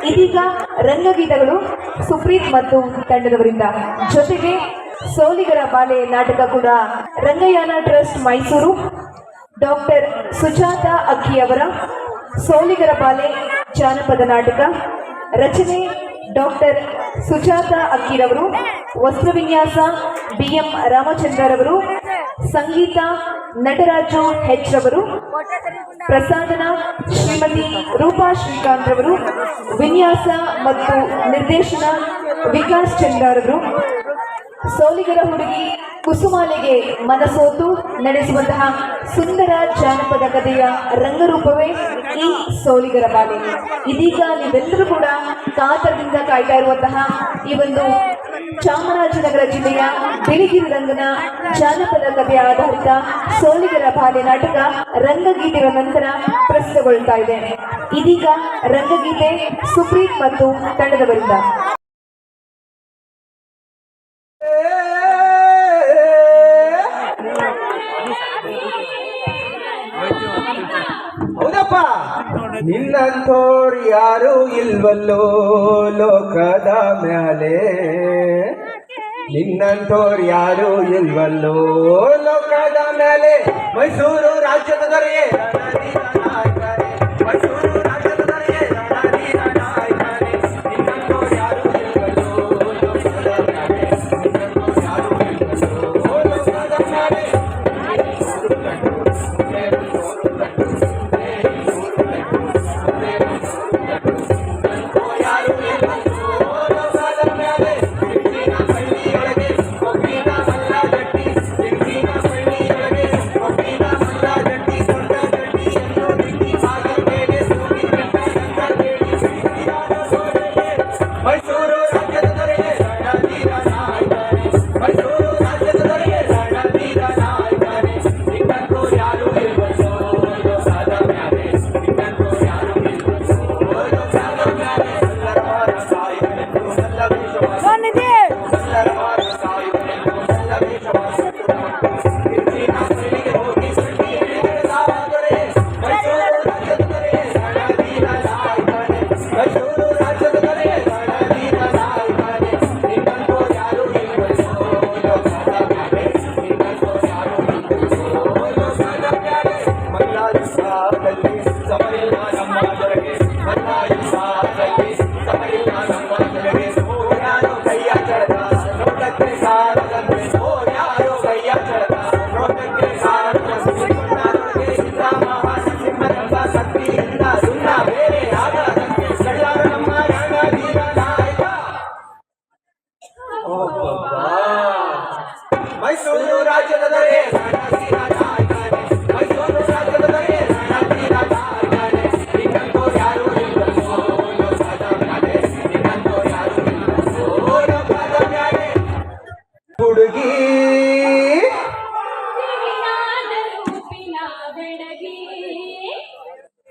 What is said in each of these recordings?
ಇದೀಗ ರಂಗಗೀತಗಳು ಸುಪ್ರೀತ್ ಮತ್ತು ತಂಡದವರಿಂದ, ಜೊತೆಗೆ ಸೋಲಿಗರ ಬಾಲೆ ನಾಟಕ ಕೂಡ ರಂಗಯಾನ ಟ್ರಸ್ಟ್ ಮೈಸೂರು ಡಾಕ್ಟರ್ ಸುಜಾತ ಅಕ್ಕಿ ಅವರ ಸೋಲಿಗರ ಬಾಲೆ ಜಾನಪದ ನಾಟಕ, ರಚನೆ ಡಾಕ್ಟರ್ ಸುಜಾತ ಅಕ್ಕಿರವರು, ವಸ್ತ್ರವಿನ್ಯಾಸ BM ರಾಮಚಂದ್ರರವರು, ಸಂಗೀತ ನಟರಾಜು H ರವರು, ಪ್ರಸಾದನ ಶ್ರೀಮತಿ ರೂಪಾ ಶ್ರೀಕಾಂತ್ ರವರು, ವಿನ್ಯಾಸ ಮತ್ತು ನಿರ್ದೇಶನ ವಿಕಾಸ್ ಚಂದ್ರರವರು. ಸೋಲಿಗರ ಹುಡುಗಿ ಕುಸುಮಾಲೆಗೆ ಮನಸೋತು ನಡೆಸುವಂತಹ ಸುಂದರ ಜಾನಪದ ಕಥೆಯ ರಂಗರೂಪವೇ ಈ ಸೋಲಿಗರ ಬಾಲೆ. ಇದೀಗ ನೀವೆಲ್ಲರೂ ಕೂಡ ಕಾತರದಿಂದ ಕಾಯ್ತಾ ಇರುವಂತಹ ಈ ಒಂದು ಚಾಮರಾಜನಗರ ಜಿಲ್ಲೆಯ ಬಿಳಿಗಿರಿ ರಂಗನ ಜಾನಪದ ಕಥೆಯ ಆಧಾರಿತ ಸೋಲಿಗರ ಬಾಲೆ ನಾಟಕ ರಂಗಗೀತೆಗಳ ನಂತರ ಪ್ರಸ್ತುತಗೊಳ್ತಾ ಇದೆ. ಇದೀಗ ರಂಗಗೀತೆ ಸುಪ್ರೀತ್ ಮತ್ತು ತಂಡದವರಿಂದ. ಹೌದಪ್ಪ, ನಿನ್ನಂಥೋರು ಯಾರು ಇಲ್ವಲ್ಲೋ ಲೋಕದ ಮ್ಯಾಲೆ, ನಿನ್ನಂಥೋರು ಯಾರು ಇಲ್ವಲ್ಲೋ ಲೋಕದ ಮ್ಯಾಲೆ. ಮೈಸೂರು ರಾಜ್ಯದ ದೊರೆಯೇ ಮೈಸೂರು ರಾಜ್ಯದ ದೊರೆಯೇ ನಿನ್ನಂಥೋರು ಯಾರು ಇಲ್ವಲ್ಲೋ ಲೋಕದ ಮ್ಯಾಲೆ, ನಿನ್ನಂಥೋರು ಯಾರು ಇಲ್ವಲ್ಲೋ ಲೋಕದ ಮ್ಯಾಲೆ. ಮೈಸೂರು ರಾಜ್ಯದ ದೊರೆ ಮೈಸೂರು ರಾಜ್ಯದ ದೊರೆ ನಿನ್ನಂಥೋರು ಯಾರು ಇಲ್ವಲ್ಲೋ ಲೋಕದ ಮ್ಯಾಲೆ, ನಿನ್ನಂಥೋರು ಯಾರು ಇಲ್ವಲ್ಲೋ ಲೋಕದ ಮ್ಯಾಲೆ. ಹುಡುಗಿ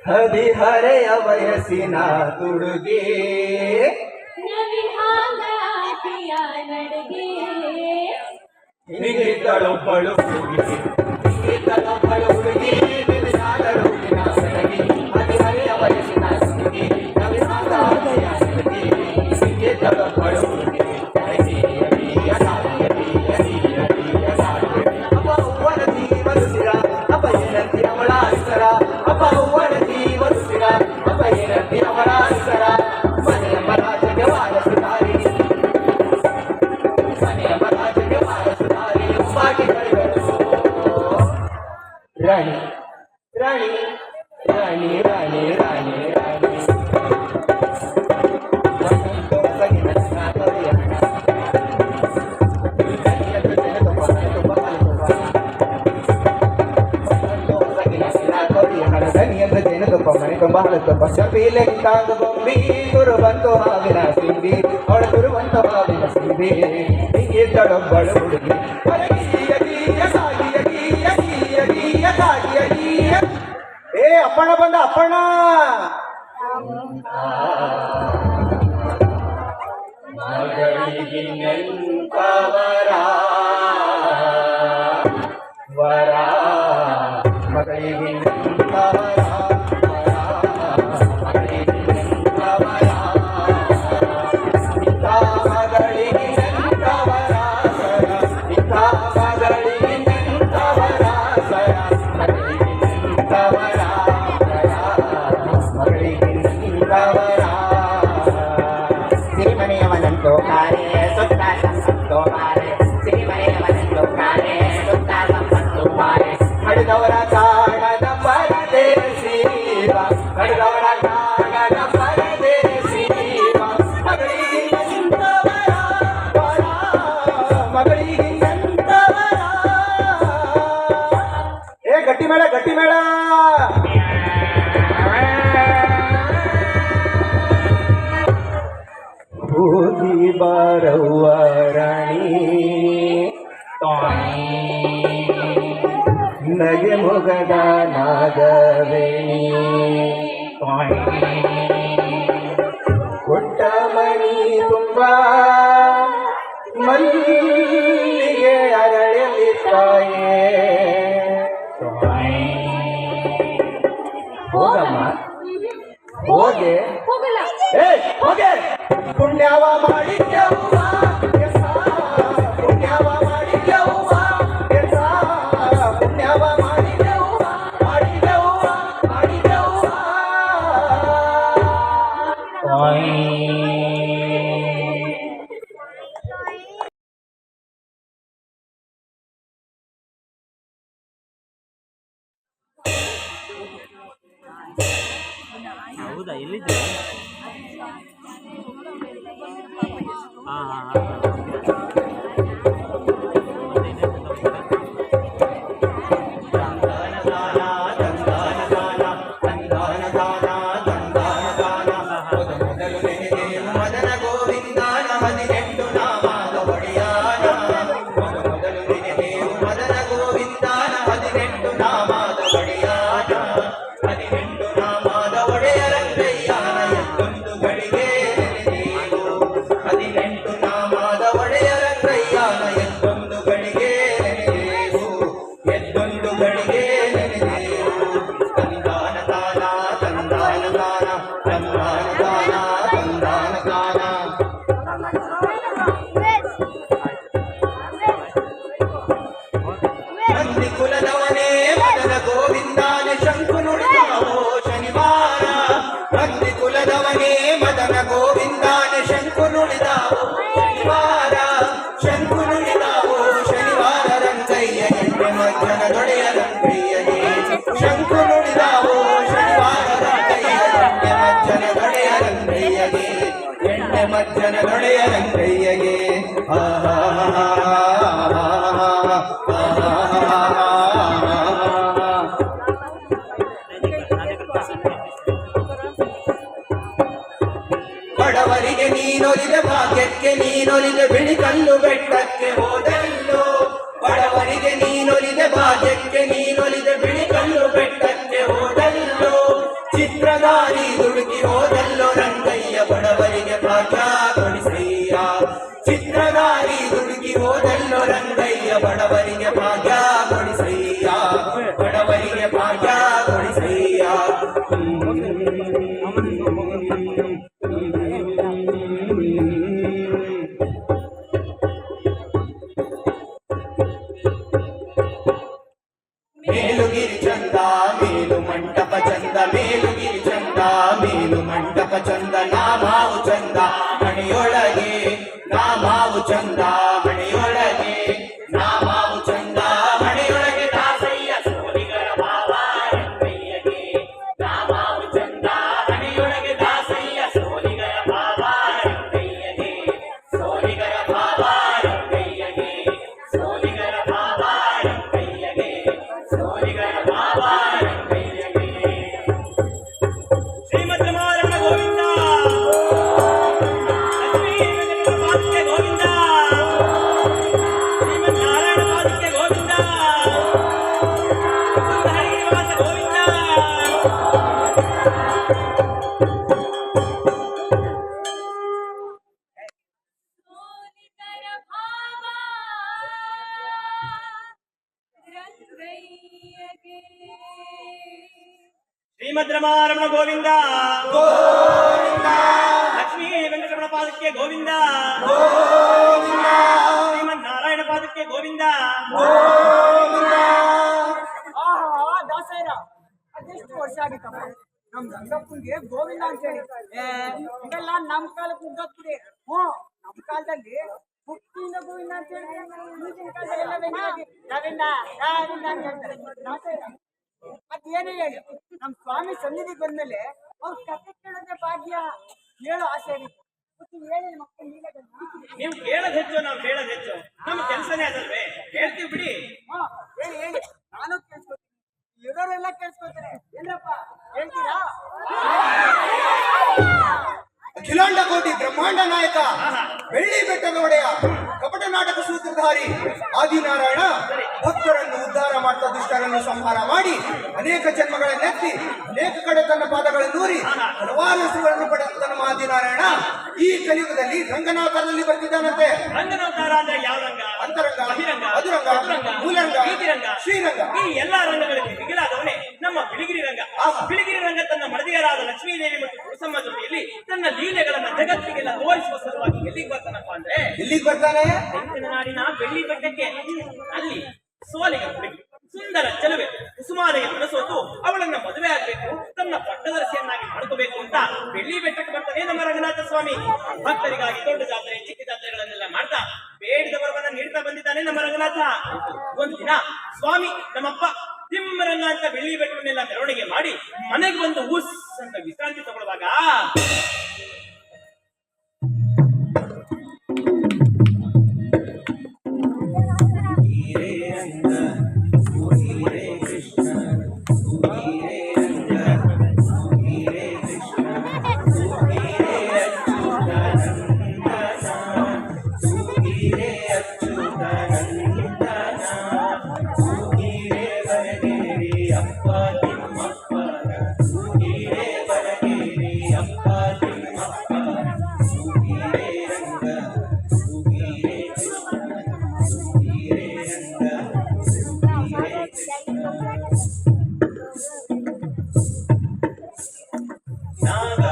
ಹದಿಹರೆಯ ವಯಸ್ಸಿನ ತುಡುಗಿ, ಹಿಂಗಿದ್ದಳೊಬ್ಬಳು ಹುಡುಗಿ, ಹಿಂಗಿದ್ದಳೊಬ್ಬಳು ಹುಡುಗಿ, ಬಿರುಸಾದಳು ವಿನಾಸಗಿ, ಹದಿಹರೆಯ ವಯಸ್ಸಿನ ಹುಡುಗಿ, ನವಿಹಾಂಗಾತಿಯ ಹುಡುಗಿ, ಹಿಂಗಿದ್ದಳೊಬ್ಬಳು ಹುಡುಗಿ. ಅಪ್ಪ ಹೂವನ ಜೀವರುಸಿರ, ಅಪ್ಪ ಏನಂತಿ ಅವಳ ಹೆಸರ, ಅಪ್ಪ ಹೂವನ ಜೀವರುಸಿರ, ಅಪ್ಪ ಏನಂತಿ ಅವಳ ಹೆಸರ. ಮನೆಯ ಮರಾಜಗೆ ವಾರಸುದಾರಿ, ಮನೆಯ ಮರಾಜಗೆ ವಾರಸುದಾರಿ ರಾಣಿ ರಾಣಿ ರಾಣಿ ರಾಣಿ ರಾಣಿ ರಾಣಿ ಜೇನುತುಪ್ಪ ಮನೆ ತುಂಬ ಹಳತುಪ್ಪ ಚಪೀಲೆ ತಾಂದು ಬೊಂಬಿ ತುರುಬಂತು ಹಾವಿನ ಸಿಂಬಿ, ಅವಳ ತುರುಬಂತ ಹಾವಿನ ಸಿಂಬಿ, ಹಿಂಗಿದ್ದಳೊಬ್ಬಳು ಹುಡುಗಿ. ಏ ಅಪ್ಪಣ್ಣ ಬಂದ, ಅಪ್ಪಣ್ಣ. ಮಗಳಿಗೆ ನೆಂಪವರ ವರ, ಮಗಳಿಗೆ ನೆಂಪವರ ವರ, ಮಗಳಿಗೆ ನೆಂಪವರ ಲೋಕಾರೆ ಸುತ್ತ ಸಂಪತ್ತು ಮಾರೆ ಸಿರಿಮನೆ ಮನೆ ಲೋಕಾರೆ ಸುತ್ತ ಸಂಪತ್ತು ಮಾರೆ ಹಡಿದವರ ಕಾಣದ ಪರದೇಶಿ ಹಡಿದವರ ಕಾಣದ ಪರದೇಶಿ ಮಗಳಿಗೆ ನಿಂತವರ ವರ ಮಗಳಿಗೆ ನಿಂತವರ ಏ ಗಟ್ಟಿ ಮೇಳ ಹೋಗಿ ಬಾರವ್ವ ರಾಣಿ ನಗೆ ಮೊಗದ ನಾಗವೇಣಿ ಕೊಟ್ಟ ಮಣಿ ತುಂಬ ಮಲ್ಲಿಗೆ ಅರಳಲಿ ತಾಯೇ ಹೋಗಮ್ಮ ಹೋಗೆ ಹೋಗಲ್ಲ. ಏ ಹೋಗೆ ಪುಣ್ಯವ ಮಾಡಿದ್ಯವ್ವ ಎಸ ಪುಣ್ಯವ ಮಾಡಿದ್ಯವ್ವ ಎಸ ಪುಣ್ಯವ ಮಾಡಿದ್ಯವ್ವ ಹೌದಾ ಎಲ್ಲಿದ್ದೆ ಹಾಂ ಮದನ ಗೋವಿಂದನ 18 ನಾಮದ ಒಡೆಯನ ಮೊದಲು ನೆನೆದೇವು ಮದನ ಗೋವಿಂದನ 18 ನಾಮದ ಒಡೆಯನ 18 ನಾಮದ ಒಡೆಯ ರಂಗಯ್ಯನ ಎತ್ತೊಂದು ಗಳಿಗೆ ನೆನೆದೇವು 18 ನಾಮದ ಒಡೆಯ ರಂಗಯ್ಯನ ಎತ್ತೊಂದು ಗಳಿಗೆ ನೆನೆದೇವು ಎತ್ತೊಂದು ಗಳಿಗೆ ನೆನೆದೇವು ತಂದಾನ ತಾನ ತಂದಾನ ತಾನ ತಂದಾನ ತಾನ ತಂದಾನ ತಾನ ನಂದಿ ಕುಲದವನೇ ಮದನ ಗೋವಿಂದನ ಶಂಕು ನುಡಿದಾವೋ ಶನಿವಾರ ನಂದಿ ಕುಲದವನೇ ಮದನ ಗೋವಿಂದನ ಶಂಕು ನುಡಿದಾವೋ ಶನಿವಾರ ಶಂಕು ನುಡಿದಾವೋ ಶನಿವಾರ ರಂಗಯ್ಯ ಎಣ್ಣೆ ಮಜ್ಜನ ದೊಡೆಯ ರಂಗಯ್ಯನೇ ಶಂಕು ನುಡಿದಾವೋ ಶನಿವಾರ ರಂಗಯ್ಯ ಎಣ್ಣೆ ಮಜ್ಜನ ದೊಡೆಯ ರಂಗಯ್ಯಗೆ ಎಣ್ಣೆ ಮಜ್ಜನ ದೊಡೆಯ ರಂಗಯ್ಯಗೆ ಬಡವರಿಗೆ ನೀನೊಲಿದ ಭಾಗ್ಯಕ್ಕೆ ನೀನೊಲಿದ ಬಿಳಿ ಕಲ್ಲು ಬೆಟ್ಟಕ್ಕೆ ಹೋದಲ್ಲೋ ಬಡವರಿಗೆ ನೀನೊಲಿದ ಭಾಗ್ಯಕ್ಕೆ ನೀನೊಲಿದ ಬಿಳಿ ಕಲ್ಲು ಬೆಟ್ಟಕ್ಕೆ ಹೋದಲ್ಲೋ ಚಿತ್ರಧಾರಿ ದುಡುಕಿ ಹೋದಲ್ಲೋ ರಂಗಯ್ಯ ಬಡವರಿಗೆ ಭಾಗ್ಯ ಕೊಡಿಸಯ್ಯ ಚಿತ್ರಧಾರಿ ದುಡುಕಿ ಹೋದಲ್ಲೋ ರಂಗಯ್ಯ ಬಡವರಿಗೆ ಭಾಗ್ಯ ಕೊಡಿಸಯ್ಯ ಬಡವರಿಗೆ ಭಾಗ್ಯ ಕೊಡಿಸಯ್ಯ ಮೇಲುಗಿರಿ ಚಂದ ಮೇಲು ಮಂಟಪ ಚಂದ ಮೇಲುಗಿರಿ ಚಂದ ಮೇಲು ಮಂಟಪ ಚಂದ ನಾಮಾವು ಚಂದ ಮಣಿಯೊಳಗೆ ನಾಮಾವು ಚಂದ ಮಣಿಯೊಳಗೆ ನಾಮಾವು ಚಂದ ಮಣಿಯೊಳಗೆ ದಾಸಯ್ಯ ಸೋಲಿಗರ ಭಾವ ರಂಗಯ್ಯಗೆ ನಾಮಾವು ಚಂದ ಮಣಿಯೊಳಗೆ ದಾಸಯ್ಯ ಸೋಲಿಗರ ಭಾವ ರಂಗಯ್ಯಗೆ ಸೋಲಿಗರ ಭಾವ ರಂಗಯ್ಯಗೆ ಸೋಲಿಗರ ಭಾವ ರಂಗಯ್ಯಗೆ ಸೋಲಿಗರ ಭಾವ ರಂಗಯ್ಯಗೆ ಶ್ರೀಮದ್ ರಮಾರಮಣ ಗೋವಿಂದ ಲಕ್ಷ್ಮೀ ವೆಂಕಟರಮಣ ಪಾದಕ್ಕೆ ಗೋವಿಂದ ಶ್ರೀಮದ್ ನಾರಾಯಣ ಪಾದಕ್ಕೆ ಗೋವಿಂದ ಮುಕುಂದ ಹರಿನಿವಾಸ ಗೋವಿಂದ ಶ್ರೀಮದ್ ರಮಾರಮಣ ಗೋವಿಂದ ಲಕ್ಷ್ಮೀ ವೆಂಕಟರಮಣ ಪಾದಕ್ಕೆ ಗೋವಿಂದ ಶ್ರೀಮದ್ ನಾರಾಯಣ ಪಾದಕ್ಕೆ ಗೋವಿಂದ ಆಹಾ ದಾಸಯ್ಯ ಅದೆಷ್ಟು ವರ್ಷ ಆಗಿತ್ತಪ್ಪ ನಮ್ ರಂಗಪ್ಪನ್ಗೆ ಗೋವಿಂದ ಅಂತ ಹೇಳಿ ಇದೆಲ್ಲ ನಮ್ ಕಾಲಕ್ಕೆ ಉದ್ದಕ್ಕಿದೆ ನಮ್ ಕಾಲದಲ್ಲಿ ಹುಟ್ಟಿನ ಗೋವಿಂದ ಅಂತ ಹೇಳಿದ್ರೆ ಈಗಿನ ಕಾಲದಲ್ಲೆಲ್ಲ ವ್ಯಂಗ್ಯವಾಗಿ ಗೋವಿಂದ ಅಂತ ಹೇಳ್ತಾರೆ. ದಾಸಯ್ಯ ಅದೇನೇ ಹೇಳಿ ನಮ್ ಸ್ವಾಮಿ ಸನ್ನಿಧಿಗೆ ಬಂದ್ಮೇಲೆ ಅವ್ರ ಕಥೆ ಕೇಳೋದೇ ಭಾಗ್ಯ. ಹೇಳೋ ಆಸೆ ಇರುತ್ತೆ. ಮತ್ತೆ ಹೇಳಿ ಮಕ್ಕಳು ನೀವು ಕೇಳೋದ್ ಹೆಚ್ಚು, ನಾವು ಹೇಳೋದ್ ಹೆಚ್ಚು. ನಮ್ಮ ಕೆಲಸನೇ ಅದಲ್ವೇ, ಹೇಳ್ತೀವಿ ಬಿಡಿ. ಹೇಳಿ ಹೇಳಿ, ನಾನು ಕೇಳಿಸ್ಕೊತೀನಿ, ಇರೋರೆಲ್ಲ ಕೇಳಿಸ್ಕೊತಾರೆ. ಏನಪ್ಪ ಹೇಳ್ತೀರಾ? ಅಖಿಲಾಂಡ ಕೋಟಿ ಬ್ರಹ್ಮಾಂಡ ನಾಯಕ, ಬೆಳ್ಳಿ ಬೆಟ್ಟದ ಒಡೆಯ, ಕಪಟ ನಾಟಕ ಸೂತ್ರಧಾರಿ ಆದಿನಾರಾಯಣ ಭಕ್ತರನ್ನು ಉದ್ಧಾರ ಮಾಡ್ತಾ ದುಷ್ಟರನ್ನು ಸಂಹಾರ ಮಾಡಿ ಅನೇಕ ಜನ್ಮಗಳನ್ನೆತ್ತಿ ಅನೇಕ ಕಡೆ ತನ್ನ ಪಾದಗಳನ್ನೂರಿ ಹಲವಾರು ಹೆಸರುಗಳನ್ನು ಪಡೆದ ನಮ್ಮ ಆದಿನಾರಾಯಣ ಈ ಕಲಿಯುಗದಲ್ಲಿ ರಂಗನಾಕಾರದಲ್ಲಿ ಬರ್ತಿದ್ದಾನಂತೆ. ರಂಗನವತಾರ ಅಂದ್ರೆ ಯಾವ ರಂಗ? ಅಂತರಂಗ, ಬಹಿರಂಗ, ಮಧುರಂಗ, ಚತುರಂಗ, ಮೂಲರಂಗ, ಬೀದಿರಂಗ, ಶ್ರೀರಂಗ, ಈ ಎಲ್ಲಾ ರಂಗಗಳಿಗೆ ಮಿಗಿಲಾದವನೇ ನಮ್ಮ ಬಿಳಿಗಿರಿ ರಂಗ. ಬಿಳಿಗಿರಿ ರಂಗ ತನ್ನ ಮಡದಿಯರಾದ ಲಕ್ಷ್ಮೀದೇವಿ ಮತ್ತು ತುಳಸಮ್ಮ ಜೊತೆಯಲ್ಲಿ ತನ್ನ ಲೀಲೆಗಳನ್ನ ಜಗತ್ತಿಗೆಲ್ಲ ತೋರಿಸುವ ಸಲುವಾಗಿ ಎಲ್ಲಿಗೆ ಬರ್ತಾನಪ್ಪ ಅಂದ್ರೆ ಇಲ್ಲಿಗೆ ಬರ್ತಾನೆ. ದಕ್ಷಿಣ ನಾಡಿನ ಬೆಳ್ಳಿ ಬೆಟ್ಟಕ್ಕೆ. ಅಲ್ಲಿ ಸೋಲಿಗ ಹುಡುಗಿ ಸುಂದರ ಚೆಲುವೆ ಕುಸುಮಾರಿಗೆ ಮನಸೋತು ಅವಳನ್ನ ಮದುವೆ ಆಗ್ಬೇಕು, ತನ್ನ ಪಟ್ಟದರಸಿಯನ್ನಾಗಿ ಮಾಡ್ಕೋಬೇಕು ಅಂತ ಬೆಳ್ಳಿ ಬೆಟ್ಟಕ್ಕೆ ಬರ್ತಾನೆ ನಮ್ಮ ರಂಗನಾಥ ಸ್ವಾಮಿ. ಭಕ್ತರಿಗಾಗಿ ದೊಡ್ಡ ಜಾತ್ರೆ ಚಿಕ್ಕ ಜಾತ್ರೆಗಳನ್ನೆಲ್ಲ ಮಾಡ್ತಾ ಬೇಡಿದ ವರವನ್ನ ನೀಡ್ತಾ ಬಂದಿದ್ದಾನೆ ನಮ್ಮ ರಂಗನಾಥ. ಒಂದು ದಿನ ಸ್ವಾಮಿ ನಮ್ಮಪ್ಪ ತಿಮ್ಮರಂಗ ಅಂತ ಬೆಳ್ಳಿ ಬೆಟ್ಟವನ್ನೆಲ್ಲ ಮೆರವಣಿಗೆ ಮಾಡಿ ಮನೆಗೆ ಬಂದು ಉಸ್ ಅಂತ ವಿಶ್ರಾಂತಿ ತಗೊಳ್ಳುವಾಗ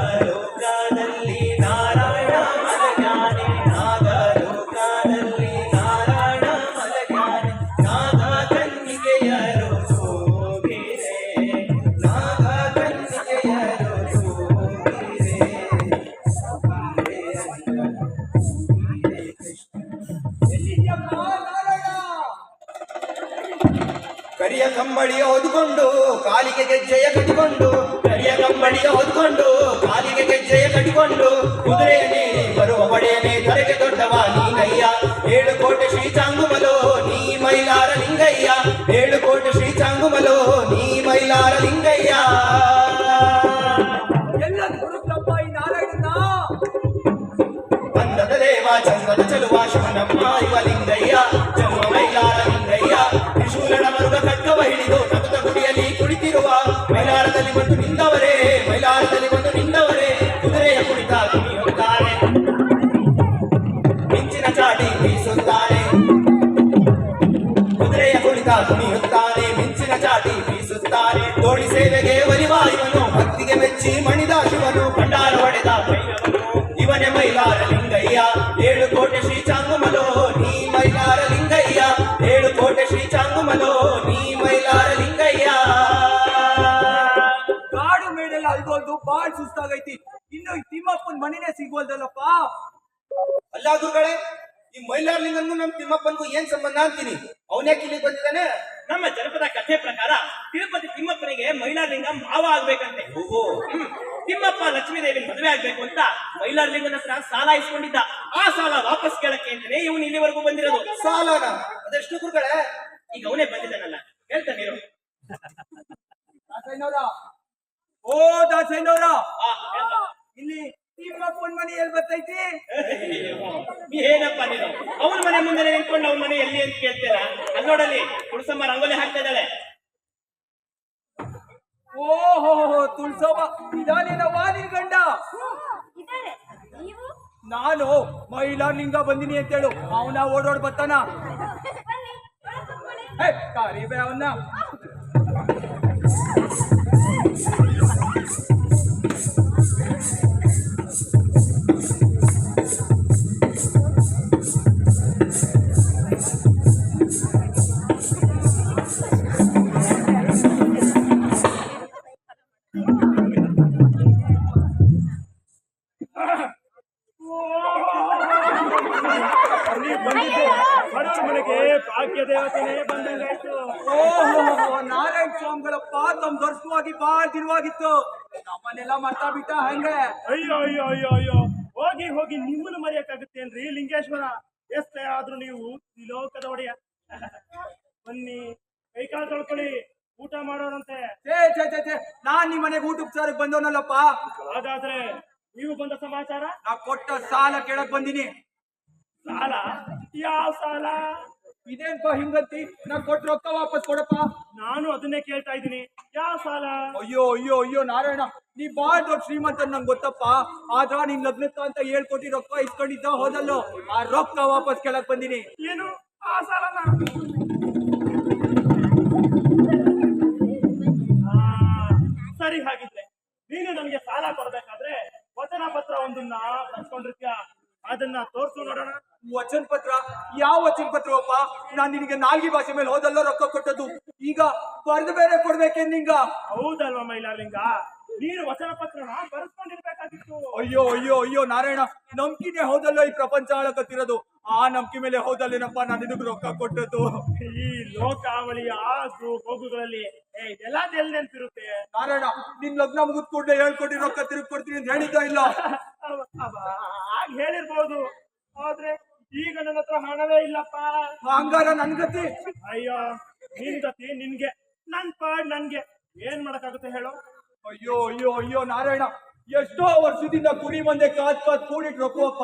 ನಾಗಲೋಕದಲ್ಲಿ ನಾರಾಯಣ ಮಲಗ್ಯಾನೆ, ನಾಗಲೋಕದಲ್ಲಿ ನಾರಾಯಣ ಮಲಗ್ಯಾನೆ, ನಾಗ ಕನ್ನಿಕೆಯರು ಹೋಗಿರೆ, ನಾಗ ಕನ್ನಿಕೆಯರು ಹೋಗಿರೆ. ಕರಿಯ ಕಂಬಳಿಯ ಹೊದ್ಕೊಂಡು ಕಾಲಿಗೆ ಗೆಜ್ಜೆಯ ಕಟ್ಟಿಕೊಂಡು, ಕರಿಯ ಕಂಬಳಿಯ ಹೊದ್ಕೊಂಡು ಕಾಲಿಗೆ ಗೆಜ್ಜೆಯ ಕಟ್ಟಿಕೊಂಡು, ಕುದುರೆಯ ನೀಡಿ ಬರುವ ಒಡೆಯನೇ ತಲೆಗೆ ದೊಡ್ಡವ ನೀನಯ್ಯ, 7 ಕೋಟೆ ಶ್ರೀ ಚಾಂಗುಮಲೋ ನೀ ಮೈಲಾರ ಲಿಂಗಯ್ಯ, 7 ಕೋಟೆ ಶ್ರೀ ಚಾಂಗುಮಲೋ ನೀ ಮೈಲಾರ ಲಿಂಗಯ್ಯ. ಎಲ್ಲ ಗುರುಗಳಪ್ಪ ಈ ನಾರಾಯಣನ. ಬಂದದ ದೇವ ಚಂದದ ಚೆಲುವ ಶಿವನಮ್ಮ ಇವ ಲಿಂಗಯ್ಯ, ಜನ್ಮ ಮೈಲಾರ ಲಿಂಗಯ್ಯ, ತ್ರಿಶೂಲನ ಮರುಗ ಖಡ್ಗವ ಹಿಡಿದು ನಗುತ್ತ ಗುಡಿಯಲ್ಲಿ ಕುಳಿತಿರುವ ಮೈಲಾರದಲ್ಲಿ ಬಂದು ನಿಂದವರೇ, ಮೈಲಾರದಲ್ಲಿ ಬಂದು ನಿಂದವರೇ, ಕುದುರೆಯ ಕುಣಿತ ಕುಣಿಯುತ್ತಾರೆ, ಮಿಂಚಿನ ಚಾಟಿ ಬೀಸುತ್ತಾನೆ, ಕುದುರೆಯ ಕುಣಿತ ಕುಣಿಯುತ್ತಾನೆ, ಮಿಂಚಿನ ಚಾಟಿ ಬೀಸುತ್ತಾನೆ, ತೋಳಿ ಸೇವೆಗೆ ಒಲಿವ ಇವನು, ಭಕ್ತಿಗೆ ಮೆಚ್ಚಿ ಮಣಿದ ಶಿವನು, ಭಂಡಾರ ಹೊಡೆದ ಭೈರವನು ಇವನೇ ಮೈಲಾರ ಲಿಂಗಯ್ಯ, 7 ಕೋಟೆ ಶ್ರೀ ಚಾಂಗುಮಲೋ ನೀ ಮೈಲಾರ ಲಿಂಗಯ್ಯ, 7 ಕೋಟೆ ಶ್ರೀ ಚಾಂಗುಮಲೋ ನೀ ಮೈಲಾರ ಲಿಂಗಯ್ಯ. ಕಾಡು ಮೇಡೆಲ್ಲ ಅಲ್ಗೋಲ್ದು ಬಾಳ್ ಸುಸ್ತಾಗೈತಿ. ಇನ್ನು ಈ ತಿಮ್ಮಪ್ಪನ ಮನೆನೇ ಸಿಗೋಲ್ದಲ್ಲಪ್ಪ. ಅಲ್ಲ ಗುರುಗಳೇ, ಈ ಮೈಲಾರ ಲಿಂಗನ್ಗೂ ನಮ್ ತಿಮ್ಮಪ್ಪನ್ಗೂ ಏನ್ ಸಂಬಂಧ ಅಂತೀನಿ? ಅವನ್ಯಾಕೆ ಇಲ್ಲಿಗೆ ಬಂದಿದ್ದಾನೆ? ನಮ್ಮ ಜನಪದ ಕಥೆ ಪ್ರಕಾರ ತಿರುಪತಿ ತಿಮ್ಮಪ್ಪನಿಗೆ ಮೈಲಾರಲಿಂಗ ಮಾವ ಆಗ್ಬೇಕಂತೆ. ತಿಮ್ಮಪ್ಪ ಲಕ್ಷ್ಮೀದೇವಿ ಮದುವೆ ಆಗ್ಬೇಕು ಅಂತ ಮೈಲಾರಲಿಂಗನ ಹತ್ರ ಸಾಲ ಇಸ್ಕೊಂಡಿದ್ದ. ಆ ಸಾಲ ವಾಪಸ್ ಕೇಳಕ್ಕೆ ಅಂತಾನೆ ಇವನು ಇಲ್ಲಿವರೆಗೂ ಬಂದಿರೋದು. ಸಾಲನ ಅದೆಷ್ಟು ಗುರುಗಳೇ? ಈಗ ಅವನೇ ಬಂದಿದ್ದಾನಲ್ಲ, ಹೇಳ್ತಾನೆ ಇರು. ದಾಸಯ್ಯನವ್ರ, ಓ ದಾಸಯ್ಯನವ್ರ, ಆ, ಹೇಳ್ತಾ. ಇಲ್ಲಿ ತಿಮ್ಮಪ್ಪನ ಮನೆ ಎಲ್ಲಿ ಬರ್ತೈತಿ? ಏನಪ್ಪ ನೀನು ಅವನ ಮನೆ ಮುಂದೆ ನಿಂತ್ಕೊಂಡು ಅವನ ಮನೆ ಎಲ್ಲಿ ಅಂತ ಕೇಳ್ತೀರಾ? ಅಲ್ಲಿ ನೋಡಲ್ಲಿ ತುಳಸಮ್ಮ ರಂಗೋಲಿ ಹಾಕ್ತಾ ಇದ್ದಾಳೆ. ಓಹೋ ತುಳ್ಸವ್ವ, ಇದಾನೇನವ್ವ ನಿನ್ ಗಂಡ? ನಾನು ಮೈಲಾರಲಿಂಗ ಬಂದಿನಿ ಅಂತೇಳು, ಅವನ ಓಡೋಡ್ ಬರ್ತಾನ. ಕರಿಬೇ ಅವನ್ನ. ನೀವು ಬಂದಿದ್ದು ಬಡವರ ಮನೆಗೆ ಭಾಗ್ಯ ದೇವತೆನೇ ಬಂದಂಗಾಯ್ತು. ಓಹೋ, ನಾರಾಯಣ ಸ್ವಾಮಿಗಳಪ್ಪ ತಮ್ಮ ದರ್ಶನವಾಗಿ ಬಹಳ ದಿನವಾಗಿತ್ತು. ನಮ್ಮನ್ನೆಲ್ಲ ಮರ್ತಾ ಬಿಟ್ಟ ಹಂಗೆ. ಅಯ್ಯೋ ಅಯ್ಯೋ ಅಯ್ಯೋ ಅಯ್ಯೋ, ಹೋಗಿ ಹೋಗಿ ನಿಮ್ಮನ್ನು ಮರೆಯಕ್ಕಾಗುತ್ತೇನ್ರಿ ಲಿಂಗೇಶ್ವರ? ಎಷ್ಟೇ ಆದ್ರೂ ನೀವು ಈ ಲೋಕದ ಒಡೆಯ. ಬನ್ನಿ, ಕೈಕಾಲು ತೊಳ್ಕೊಳ್ಳಿ, ಊಟ ಮಾಡೋರಂತೆ. ನಾನ್ ನಿಮ್ ಮನೆಗೆ ಊಟಕ್ಕೆ ಸಾರಕ್ ಬಂದವನಲ್ಲಪ್ಪ. ಹಾಗಾದ್ರೆ ನೀವು ಬಂದ ಸಮಾಚಾರ? ನಾ ಕೊಟ್ಟ ಸಾಲ ಕೇಳಕ್ ಬಂದಿನಿ. ಸಾಲ? ಯಾವ ಸಾಲ? ಇದೇನ್ಪ ಹಿಂಗಂತಿ? ನಾ ಕೊಟ್ಟ ರೊಕ್ಕ ವಾಪಸ್ ಕೊಡಪ್ಪ. ನಾನು ಅದನ್ನೇ ಕೇಳ್ತಾ ಇದ್ದೀನಿ, ಯಾವ ಸಾಲ? ಅಯ್ಯೋ ಅಯ್ಯೋ ಅಯ್ಯೋ ನಾರಾಯಣ, ನೀ ಬಾಳ್ ದೊಡ್ಡ ಶ್ರೀಮಂತ ನಂಗೆ ಗೊತ್ತಪ್ಪ. ಆದ್ರ ನಿನ್ ಲಗ್ನಕ್ಕ ಅಂತ 7 ಕೋಟಿ ರೊಕ್ಕ ಇಸ್ಕೊಂಡಿದ್ದ ಹೋದಲ್ಲೋ, ಆ ರೊಕ್ಕ ವಾಪಸ್ ಕೇಳಕ್ ಬಂದಿನಿ. ಏನು ಆ ಸಾಲನ? ಸರಿ, ಹಾಗಿದ್ರೆ ನೀನು ನನಗೆ ಸಾಲ ಕೊಡ್ಬೇಕಾದ್ರೆ ವಚನ ಪತ್ರ ಒಂದನ್ನ ಬರ್ಸ್ಕೊಂಡಿರ್ತೀಯ, ಅದನ್ನ ತೋರ್ಸು ನೋಡೋಣ. ವಚನ ಪತ್ರ? ಯಾವ ವಚನ ಪತ್ರವಪ್ಪ? ನಾನ್ ನಿನಗೆ 4 ಭಾಷೆ ಮೇಲೆ ಹೋದಲ್ಲ ರೊಕ್ಕ ಕೊಟ್ಟದ್ದು, ಈಗ ಬರ್ದು ಬೇರೆ ಕೊಡ್ಬೇಕೇನ್ ನಿಂಗ? ಹೌದಲ್ವಾ ಮೈಲಾರಲಿಂಗ, ನೀನು ವಚನ ಪತ್ರನ ಬರ್ಸ್ಕೊಂಡಿರ್ಬೇಕಾಗಿತ್ತು. ಅಯ್ಯೋ ಅಯ್ಯೋ ಅಯ್ಯೋ ನಾರಾಯಣ, ನಂಬಿಕೆನೆ ಹೌದಲ್ಲ ಈ ಪ್ರಪಂಚ ಆಳಕತ್ತಿರೋದು. ಆ ನಂಬಿಕೆ ಮೇಲೆ ಹೌದಲ್ಲೇನಪ್ಪ ನಾನು ನಿನಗೆ ರೊಕ್ಕ ಕೊಟ್ಟದ್ದು. ಈ ಲೋಕಾವಳಿಯ ಆಸು ಹೋಗುಗಳಲ್ಲಿ ಇದೆಲ್ಲ ಎಲ್ಲಿ ನೆನ್ಪಿರುತ್ತೆ? ನಾರಾಯಣ, ನಿನ್ ಲಗ್ನ ಮುಗಿದ್ ಕೂಡಲೇ 7 ಕೋಟಿ ರೊಕ್ಕ ತಿರುಗಿ ಕೊಡ್ತೀನಿ ಅಂತ ಹೇಳಿದ್ದ ಇಲ್ಲ? ಹಾಗೆ ಹೇಳಿರ್ಬೋದು, ಆದ್ರೆ ಈಗ ನನ್ನ ಹತ್ರ ಹಣವೇ ಇಲ್ಲಪ್ಪ. ಹಂಗಾರ ನನ್ ಗತಿ? ಅಯ್ಯೋ, ನಿನ್ ಗತಿ ನಿನ್ಗೆ, ನನ್ ಪಾಡ್ ನನ್ಗೆ. ಏನ್ ಮಾಡಕ್ಕಾಗುತ್ತೆ ಹೇಳು? ಅಯ್ಯೋ ಅಯ್ಯೋ ಅಯ್ಯೋ ನಾರಾಯಣ, ಎಷ್ಟೋ ವರ್ಷದಿಂದ ಕುರಿ ಮಂದೆ ಕಾದ್ ಕೂಡಿಟ್ ರೊಕ್ಕವಪ್ಪ.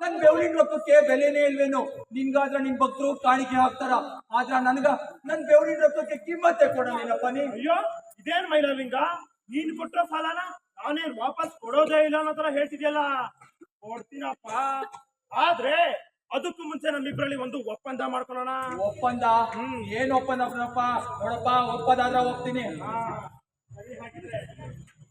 ನನ್ ಬೆವರಿನ ರೊಕ್ಕಕ್ಕೆ ಬೆಲೆನೇ ಇಲ್ವೇನು? ನಿನ್ಗಾದ್ರ ನಿನ್ ಭಕ್ತರು ಕಾಣಿಕೆ ಹಾಕ್ತಾರ, ಆದ್ರ ನನ್ಗ ನನ್ ಬೆವರಿನ ರೊಕ್ಕಕ್ಕೆ ಕಿಮ್ಮತ್ತೆ ಕೊಡಲೇನಪ್ಪ ನೀ? ಅಯ್ಯೋ, ಇದೇನ್ ಮೈಲಾರಲಿಂಗ, ನೀನ್ ಕೊಟ್ಟ ಸಾಲನ ನಾನೇನ್ ವಾಪಸ್ ಕೊಡೋದೇ ಇಲ್ಲ ಅನ್ನೋ ತರ ಹೇಳ್ತಿದ್ಯಲ್ಲ. ಕೊಡ್ತೀನಪ್ಪ, ಆದ್ರೆ ಅದಕ್ಕೂ ಮುಂಚೆ ನಮ್ಮಿಬ್ರಲ್ಲಿ ಒಂದು ಒಪ್ಪಂದ ಮಾಡ್ಕೊಳ್ಳೋಣ. ಒಪ್ಪಂದ? ಏನ್ ಒಪ್ಪಂದ ನೋಡಪ್ಪ? ಒಪ್ಪದಾದ್ರ ಹೋಗ್ತೀನಿ. ಸರಿ, ಹಾಗಿದ್ರೆ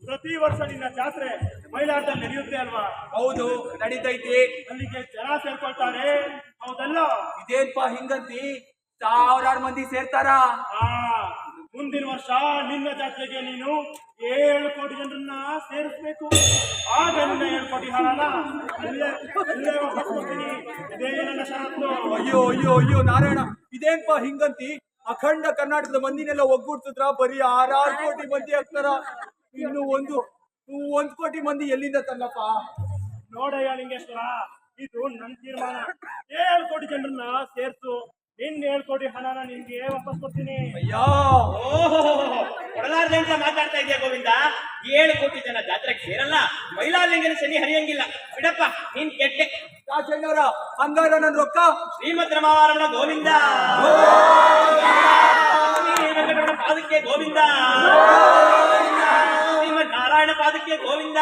ಪ್ರತಿ ವರ್ಷ ನಿನ್ನ ಜಾತ್ರೆ ಮೈಲಾರದಲ್ಲಿ ನಡೆಯುತ್ತೆ ಅಲ್ವಾ? ಹೌದು, ನಡೀತೈತಿ. ಅಲ್ಲಿಗೆ ಜನ ಸೇರ್ಕೊಳ್ತಾರೆ, ಹೌದಲ್ಲ? ಇದೇನ್ಪ ಹಿಂಗಂತಿ? 1000 ಮಂದಿ ಸೇರ್ತಾರ? ಮುಂದಿನ ವರ್ಷ ನಿನ್ನ ಜಾತ್ರೆಗೆ ನೀನು 7 ಕೋಟಿ ಜನರನ್ನ ಸೇರಿಸ್ಬೇಕು. ಆಗ ನಿನ್ನ 7 ಕೋಟಿ ಹಣನ ಇಲ್ಲೇ ವಾಪಸ್ ಕೊಡ್ತೀನಿ. ಇದೇ ನನ್ನ ಷರತ್ತು. ಅಯ್ಯೋ ಅಯ್ಯೋ ಅಯ್ಯೋ ನಾರಾಯಣ, ಇದೇನ್ಪ ಹಿಂಗಂತಿ? ಅಖಂಡ ಕರ್ನಾಟಕದ ಮಂದಿನೆಲ್ಲ ಒಗ್ಗೂಡ್ಸಿದ್ರ ಬರೀ 6 ಕೋಟಿ ಮಂದಿ ಆಗ್ತಾರ. ಇನ್ನು 1 ಕೋಟಿ ಮಂದಿ ಎಲ್ಲಿಂದ ತಂದಪ್ಪ? ನೋಡಯ್ಯ ಲಿಂಗೇಶ್ವರ, ಇದು ನನ್ನ ತೀರ್ಮಾನ. 7 ಕೋಟಿ ಜನರನ್ನ ಸೇರ್ಸು, ನಿನ್ 7 ಕೋಟಿ ಹಣನ ನಿನ್ಗೆ ವಾಪಸ್ ಕೊಡ್ತೀನಿ. ಅಯ್ಯೋ, ಕೊಡಲಾರ್ದೆ ಅಂತ ಮಾತಾಡ್ತಾ ಇದೆಯಾ ಗೋವಿಂದ? 7 ಕೋಟಿ ಜನ ಜಾತ್ರೆಗೆ ಸೇರಲ್ಲ, ಮೈಲಾರಲಿಂಗನ ಶನಿ ಹರಿಯಂಗಿಲ್ಲ. ಬಿಡಪ್ಪ, ನೀನ್ ಕೆಟ್ಟೆ. ರಾಜಣ್ಣವ್ರ, ಹಂಗಾರ ನನ್ ರೊಕ್ಕ? ಶ್ರೀಮದ್ ರಮಾರಮಣ ಗೋವಿಂದ, ವೆಂಕಟರಮಣ ಪಾದಕ್ಕೆ ಗೋವಿಂದ, ಶ್ರೀಮದ್ ನಾರಾಯಣ ಪಾದಕ್ಕೆ ಗೋವಿಂದ.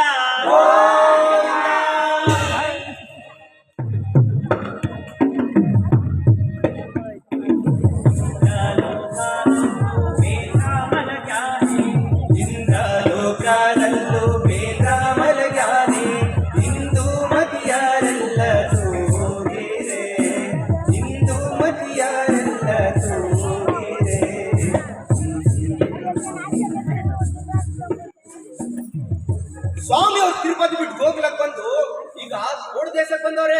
ಸ್ವಾಮಿ ಅವ್ರು ತಿರುಪತಿ ಬಿಟ್ಟು ಗೋಕುಲಕ್ಕೆ ಬಂದು ಈಗ ಕೋಡ್ ದೇಶಕ್ಕೆ ಬಂದವ್ರೆ.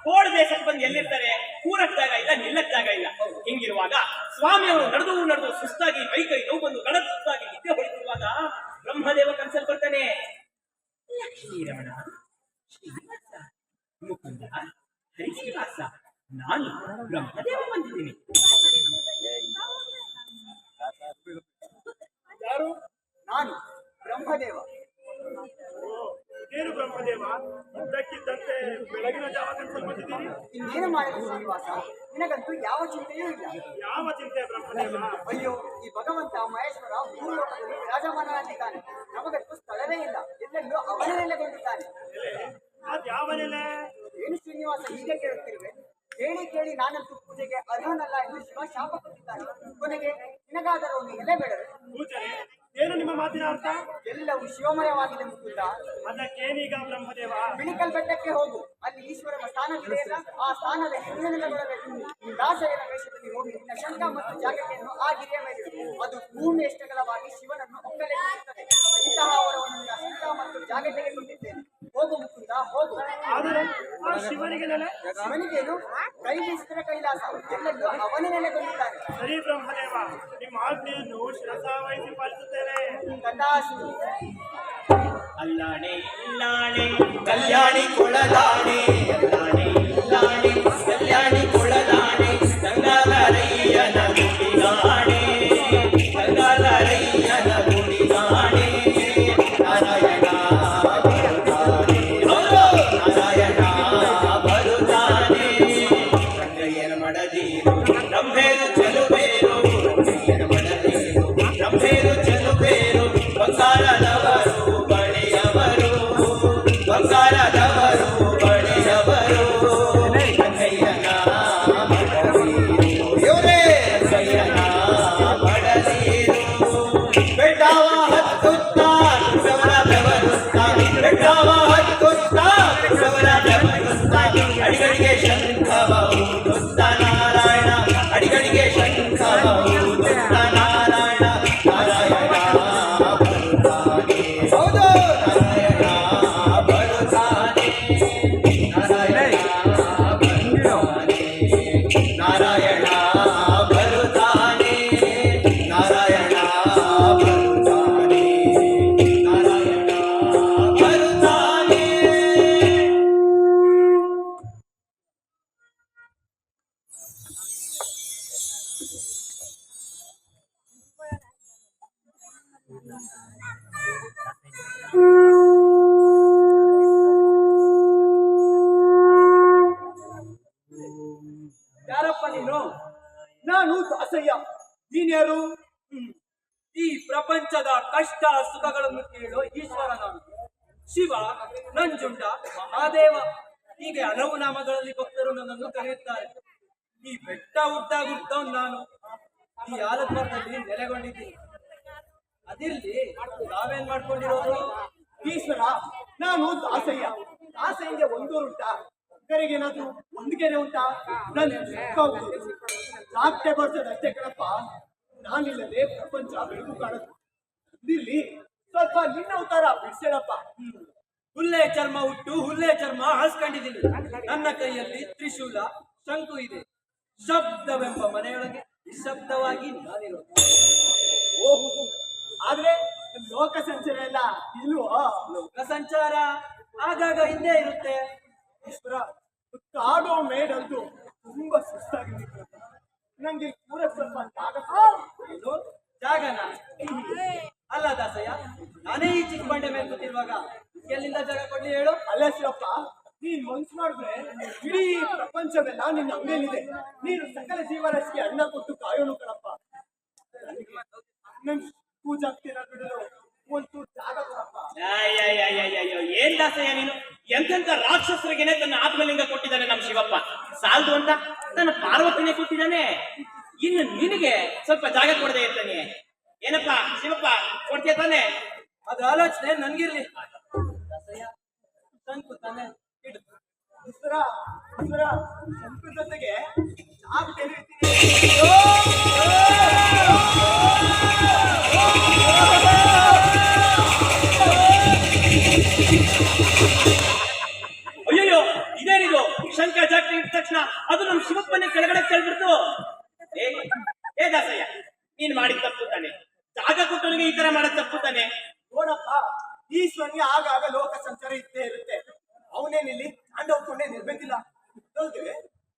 ಕೋಡ್ ದೇಶಕ್ಕೆ ಬಂದು ಎಲ್ಲಿರ್ತಾರೆ? ಕೂರಕ್ ಜಾಗ ಇಲ್ಲ, ನಿಲ್ಲಕ್ ಜಾಗ ಇಲ್ಲ. ಹಿಂಗಿರುವಾಗ ಸ್ವಾಮಿ ಅವರು ನಡೆದು ಸುಸ್ತಾಗಿ ಕೈ ನೋವು ಬಂದು ಗಡತ್ತಾಗಿ ನಿದ್ದೆ ಹೊಳಿತಿರುವಾಗ ಬ್ರಹ್ಮದೇವ ಕನ್ಸಲ್ ಬರ್ತಾನೆ. ಲಕ್ಷ್ಮೀರಮಣ, ಶ್ರೀನಿವಾಸ, ಮುಕುಂದ, ಹರಿಶ್ರೀನಿವಾಸ, ನಾನು ಬ್ರಹ್ಮದೇವ ಬಂದಿದ್ದೀನಿ. ಯಾರು? ನಾನು ಬ್ರಹ್ಮದೇವ. ಏನು ಬ್ರಹ್ಮದೇವ, ಇದ್ದಕ್ಕಿದ್ದಂತೆ ಬೆಳಗಿನ ಜಾವ ಕನ್ಸಲ್ ಬಂದಿದ್ದೀರಿ? ಇನ್ನೇನು ಮಾಡಲಿ ಶ್ರೀನಿವಾಸ, ನಿನಗಂತೂ ಯಾವ ಚಿಂತೆಯೂ ಇಲ್ಲ. ಯಾವ ಚಿಂತೆ ಬ್ರಹ್ಮದೇವ? ಅಯ್ಯೋ, ಈ ಭಗವಂತ ಮಹೇಶ್ವರ ಭೂಲೋಕದಲ್ಲಿ ವಿರಾಜಮಾನನಾಗಿದ್ದಾನೆ. ನಮಗಂತೂ ಸ್ಥಳವೇ ಇಲ್ಲ, ಎಲ್ಲೆಲ್ಲೂ ಅವನೇ ನೆಲೆಗೊಂಡಿದ್ದಾನೆ. ಯಾವ ನೆಲೆ? ಏನು ಶ್ರೀನಿವಾಸ ಹೀಗೆ ಕೇಳುತ್ತಿರುವೆ? ಕೇಳಿ ನಾನಂತೂ ಪೂಜೆಗೆ ಅರ್ಹನಲ್ಲ ಎಂದು ಶಿವ ಶಾಪ ಕೊಟ್ಟಿದ್ದಾನೆ. ಕೊನೆಗೆ ನಿನಗಾದರೂ ಒಂದು ಎಲೆ ಬೇಡವೇ? ಪೂಜಾರಿ, ಏನು ನಿಮ್ಮ ಮಾತಿನ ಅರ್ಥ? ಎಲ್ಲವೂ ಶಿವಮಯವಾಗಿದೆ ಮುಕುಂದ. ಅದಕ್ಕೇನೀಗ ಬ್ರಹ್ಮದೇವ? ಬಿಳಿಕಲ್ ಬೆಟ್ಟಕ್ಕೆ ಹೋಗು, ಅಲ್ಲಿ ಈಶ್ವರನ ಸ್ಥಾನವಿದೆಯಲ್ಲ, ಆ ಸ್ಥಾನದ ಹಿಂದಿನಗೊಳ್ಳಬೇಕು. ದಾಸಯ್ಯನ ವೇಷದಲ್ಲಿ ಹೋಗಿ ನಿನ್ನ ಶಂಖ ಮತ್ತು ಜಾಗಟೆಯನ್ನು ಆ ಗಿರಿಯ ಮೇಲೆ ಅದು ಭೂಮಿಯಷ್ಟಗಲವಾಗಿ ಶಿವನನ್ನು ಒಕ್ಕಲೆಬ್ಬಿಸುತ್ತದೆ. ಇಂತಹ ವರವನ್ನು ನಿನ್ನ ಶಂಖ ಮತ್ತು ಜಾಗಟೆಗೆ ಕೊಟ್ಟಿದ್ದೇನೆ. ಹೋಗು ಮುಕುಂದ ಹೋಗು. ಆದರೆ ಆ ಶಿವನಿಗೆ ನೆಲೆ ಅವನಿಗೇನು ಕೈ ಬೀಸಿದರೆ ಕೈಲಾಸ, ಎಲ್ಲೆಲ್ಲೂ ಅವನೇ ನೆಲೆಗೊಂಡಿದ್ದಾನೆ. ಸರಿ ಬ್ರಹ್ಮದೇವ, ನಿಮ್ಮ ಆಜ್ಞೆಯನ್ನು ಶಿರಸಾವಹಿಸಿ ಪಾಲಿಸುತ್ತೇನೆ. ತಥಾಸ್ತು. ಅಲ್ಲಾಣೆ ಇಲ್ಲಾಣೆ ಕಲ್ಯಾಣಿ ಕೊಳದಾಣೆ ಅಲ್ಲಾಣೆ ಇಲ್ಲಾಣೆ ಕಲ್ಯಾಣಿ ಕೊಳಲಾಣೆ ಗಂಗಾಧರಯ್ಯನ ಗುಡಿಗಾಣೆ ಗಂಗಾಧರಯ್ಯನ ಗುಡಿಗಾಣೆ ನಾರಾಯಣ ಬರುತ್ತಾನೆ ನಾರಾಯಣ ಬರುತ್ತಾನೆ ರಂಗಯ್ಯನ ಮಡದೀರು ರಂಭೇರು ಚೆಲುಬೇರು ರಂಗಯ್ಯನ ಮಡದೀರು ರಂಭೇರು ಚೆಲುಬೇರು ಬಂಗಾರದವರು ಬಳಿಯವರು ಬಂಗಾರದವರು ಬಳಿಯವರು ರಂಗಯ್ಯನ ಮಡದೀರು ಇವರೇ ರಂಗಯ್ಯನ ಮಡದೀರು ಬೆಟ್ಟವ ಹತ್ತುತ್ತಾ ಬೆವರ ಬೆವರುತ್ತಾ ಬೆಟ್ಟವ ಹತ್ತುತ್ತಾ ಬೆವರ ಬೆವರುತ್ತಾ ಅಡಿಗಳಿಗೆ ಶಂಖವ ಊದುತ್ತಾ ನಾರಾಯಣ ಅಡಿಗಳಿಗೆ ಶಂಖವ ಊದುತ್ತಾ ನಾರಾಯಣ ನಾರಾಯಣ ಬರುತ್ತಾನೆ ಹೌದು ನಾರಾಯಣ ಬರುತ್ತಾನೆ ನಾರಾಯಣ ಬರುತ್ತಾನೆ ನಾರಾಯಣ ಬರುತ್ತಾನೆ ನಾರಾಯಣ ಬರುತ್ತಾನೆ ನಾರಾಯಣ ಬರುತ್ತಾನೆ. ಯಾರಪ್ಪ ನೀನು? ನಾನು ದಾಸಯ್ಯ. ನೀನ್ಯಾರು? ಈ ಪ್ರಪಂಚದ ಕಷ್ಟ ಸುಖಗಳನ್ನು ಕೇಳೋ ಈಶ್ವರ ನಾನು. ಶಿವ, ನಂಜುಂಡ, ಮಹಾದೇವ ಹೀಗೆ ಹಲವು ನಾಮಗಳಲ್ಲಿ ಭಕ್ತರು ನನ್ನನ್ನು ಕರೆಯುತ್ತಾರೆ. ಈ ಬೆಟ್ಟ ಹುಟ್ಟಾಗುತ್ತವ್ ನಾನು ಈ ಆಲತ್ಮರದಲ್ಲಿ ನೆಲೆಗೊಂಡಿದ್ದೀನಿ. ಅದಿರ್ಲಿ, ನಾವೇನ್ ಮಾಡ್ಕೊಂಡಿರೋದು? ಈಶ್ವರ, ನಾನು ದಾಸಯ್ಯ. ದಾಸಯ್ಯಗೆ ಒಂದೂರು ಉಂಟಾ? ಕೆರೆಗೇನಾದ್ರೂ ಒಂದು ಕೆರೆ ಉಂಟಾ? ನನ್ನ ನಾಟ್ಯ ಬರ್ತದಷ್ಟೇ ಕಣಪ್ಪ. ನಾನಿಲ್ಲದೆ ಪ್ರಪಂಚ ಬೆಳಕು ಕಾಣುತ್ತೆ. ಇದಿರ್ಲಿ, ಸ್ವಲ್ಪ ನಿನ್ನ ಅವತಾರ ಬಿಡ್ಸೇಳಪ್ಪ. ಹುಲ್ಲೆ ಚರ್ಮ ಹುಟ್ಟು ಹುಲ್ಲೆ ಚರ್ಮ ಹಾಸ್ಕೊಂಡಿದ್ದೀನಿ. ನನ್ನ ಕೈಯಲ್ಲಿ ತ್ರಿಶೂಲ ಶಂಕು ಇದೆ. ಶಬ್ದವೆಂಬ ಮನೆಯೊಳಗೆ ನಿಶಬ್ದವಾಗಿ ನಾನಿರೋದು. ಓಹೋ, ಆದ್ರೆ ಲೋಕ ಸಂಚಾರ ಎಲ್ಲ ಇಲ್ವಾ? ಲೋಕ ಸಂಚಾರ ಆಗಾಗ ಹಿಂದೆ ಇರುತ್ತೆ. ಈಶ್ವರ, ಕಾಡೋ ಮೇಡಂತೂ ತುಂಬಾ ಸುಸ್ತಾಗಿದೆ. ನಂಗೆ ಪೂರ ಸ್ವಲ್ಪ ಜಾಗ ಏನು ಜಾಗನ ಅಲ್ಲ ದಾಸಯ್ಯ, ನಾನೇ ಈ ಚಿಕ್ಕ ಬಂಡೆ ಮೇಲೆ ಕೂತಿರುವಾಗ ಎಲ್ಲಿಂದ ಜಾಗ ಕೊಡ್ಲಿ ಹೇಳು? ಅಲ್ಲ ಶಿವಪ್ಪ, ನೀನ್ ಮನ್ಸು ಮಾಡಿದ್ರೆ ಇಡೀ ಪ್ರಪಂಚವೆಲ್ಲ ನಿನ್ನ ಅಂಗೇನಿದೆ. ನೀನು ಸಕಲ ಜೀವರಾಶಿಗೆ ಅನ್ನ ಕೊಟ್ಟು ಕಾಯೋನು ಕಣಪ್ಪ. ನನ್ ಪೂಜಾಗ್ತೀರ ಬಿಡಲು ಒಂಚೂರು ಜಾಗ ಕೊಡಪ್ಪ. ಅಯ್ಯಯ್ಯಯ್ಯಯ್ಯಯ್ಯೋ, ಏನ್ ದಾಸಯ್ಯ ನೀನು? ಎಂತೆಂತ ರಾಕ್ಷಸರಿಗೆನೆ ತನ್ನ ಆತ್ಮಲಿಂಗ ಕೊಟ್ಟಿದ್ದಾನೆ ನಮ್ಮ ಶಿವಪ್ಪ. ಸಾಲ್ದು ಅಂತ ತನ್ನ ಪಾರ್ವತಿನೇ ಕೊಟ್ಟಿದ್ದಾನೆ. ಇನ್ನು ನಿನಗೆ ಸ್ವಲ್ಪ ಜಾಗ ಕೊಡದೆ ಇರ್ತಾನೆ. ಏನಪ್ಪ ಶಿವಪ್ಪ, ಕೊಡ್ತೀಯ ತಾನೆ? ಅದ್ರ ಆಲೋಚನೆ ನನ್ಗಿರ್ಲಿ. ದಾಸಯ್ಯ, ಶಂಕು ತಾನೆ ಇಡು. ಈಶ್ವರ, ಈಶ್ವರ, ಶಂಕು ಜೊತೆಗೆ ಜಾಗ ತೆರೀತೀನಿ. ಅಯ್ಯಯ್ಯೋ, ಇದೇನಿದು? ಶಂಕ ಜಾತಿ ಇಟ್ಟ ತಕ್ಷಣ ಅದು ನಮ್ಮ ಶಿವಪ್ಪನೇ ಕೆಳಗಡೆ ಕೇಳ್ಬಿಡ್ತು. ಏ ದಾಸಯ್ಯ, ನೀನ್ ಮಾಡಿದ ತಪ್ಪು ತಾನೆ. ಜಾಗ ಕೊಟ್ಟವನಿಗೆ ಈ ತರ ಮಾಡೋದ್ ತಪ್ಪು ತಾನೆ. ನೋಡಪ್ಪ, ಈಶ್ವರನಿಗೆ ಆಗಾಗ ಲೋಕ ಸಂಚಾರ ಇದ್ದೇ ಇರುತ್ತೆ. ಅವನೇನಿಲ್ಲಿ ತಾಂಡವಕೊಂಡೇ ನಿಲ್ಬೇಕಿಲ್ಲ.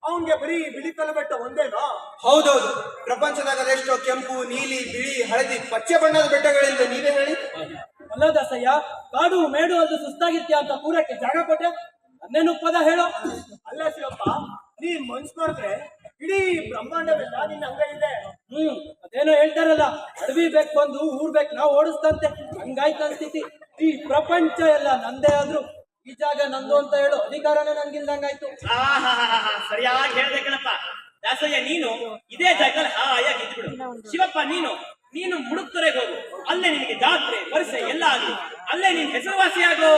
ಅವನ್ಗೆ ಬರೀ ಬಿಳಿ ಕಲ್ಲು ಬೆಟ್ಟ ಒಂದೇನೋ? ಹೌದೌದು, ಪ್ರಪಂಚದಾಗ ಅದೆಷ್ಟೋ ಕೆಂಪು, ನೀಲಿ, ಬಿಳಿ, ಹಳದಿ, ಪಚ್ಚೆ ಬಣ್ಣದ ಬೆಟ್ಟಗಳಿಂದ ನೀವೇ ಹೇಳಿ. ಅಲ್ಲ ದಾಸಯ್ಯ, ಕಾಡು ಮೇಡು ಅದು ಸುಸ್ತಾಗಿರ್ತೀಯ ಅಂತ ಪೂರಕ್ಕೆ ಜಾಗ ಕೊಟ್ಟೆ. ನನ್ನೇನು ಪದ ಹೇಳೋ? ಅಲ್ಲ ಶಿವಪ್ಪ, ನೀನ್ ಮನ್ಸ್ ಮಾಡಿದ್ರೆ ಇಡೀ ಬ್ರಹ್ಮಾಂಡವೆಲ್ಲ ನಿನ್ನ ಅಂಗೈಇದೆ. ಅದೇನೋ ಹೇಳ್ತಾರಲ್ಲ, ಅಡವಿ ಬೇಕು ಬಂದು ಊರ್ ಬೇಕು ನಾವು ಓಡಿಸ್ತಂತೆ. ಹಂಗಾಯ್ತು ಸ್ಥಿತಿ. ಈ ಪ್ರಪಂಚ ಎಲ್ಲ ನಂದೇ ಆದ್ರೂ ಈ ಜಾಗ ನಂದು ಅಂತ ಹೇಳು ಅಧಿಕಾರನೇ ನನ್ಗಿಲ್ದಂಗಾಯ್ತು. ಸರಿಯಾಗಿ ಹೇಳ್ದೆ ಕಣಪ್ಪ. ದಾಸಯ್ಯ, ನೀನು ಇದೇ ಜಾಗದಲ್ಲಿ ಹಾಯಾಗಿ ಇದ್ಬಿಡು. ಶಿವಪ್ಪ, ನೀನು ಮುಡುಕ್ತೊರೆಗೆ ಹೋಗು. ಅಲ್ಲೇ ನಿನಗೆ ಜಾತ್ರೆ ಪರಿಸೆ ಎಲ್ಲ ಆಗಲಿ. ಅಲ್ಲೇ ನೀನ್ ಹೆಸರುವಾಸಿಯಾಗೋ.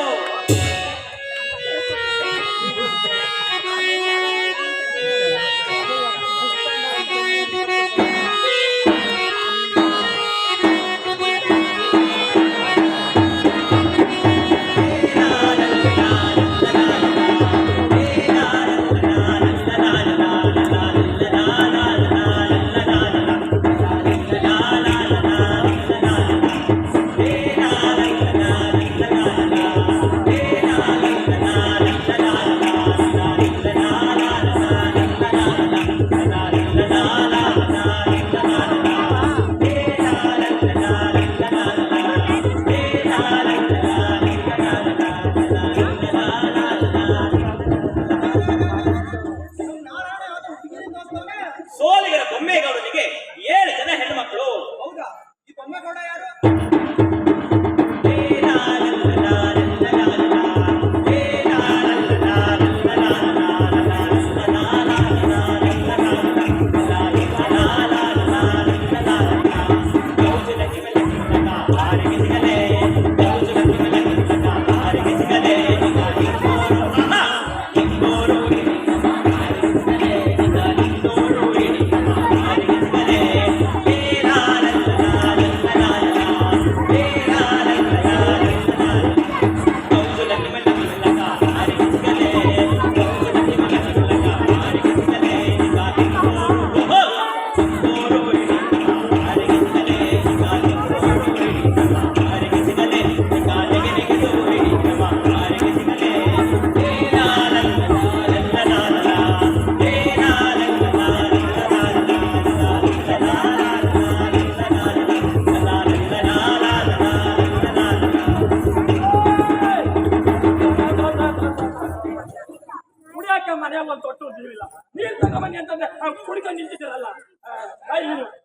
ನೋಡಕ್ಕೆ ಮನೆ ಒಂದು ತೊಟ್ಟು ನೀರಿಲ್ಲ. ನೀರು ತಗೊಂಬನ್ನಿ ಅಂತಂದ್ರೆ ಕುಡ್ಕೊಂಡು ನಿಂತಿದ್ದೀರಲ್ಲ.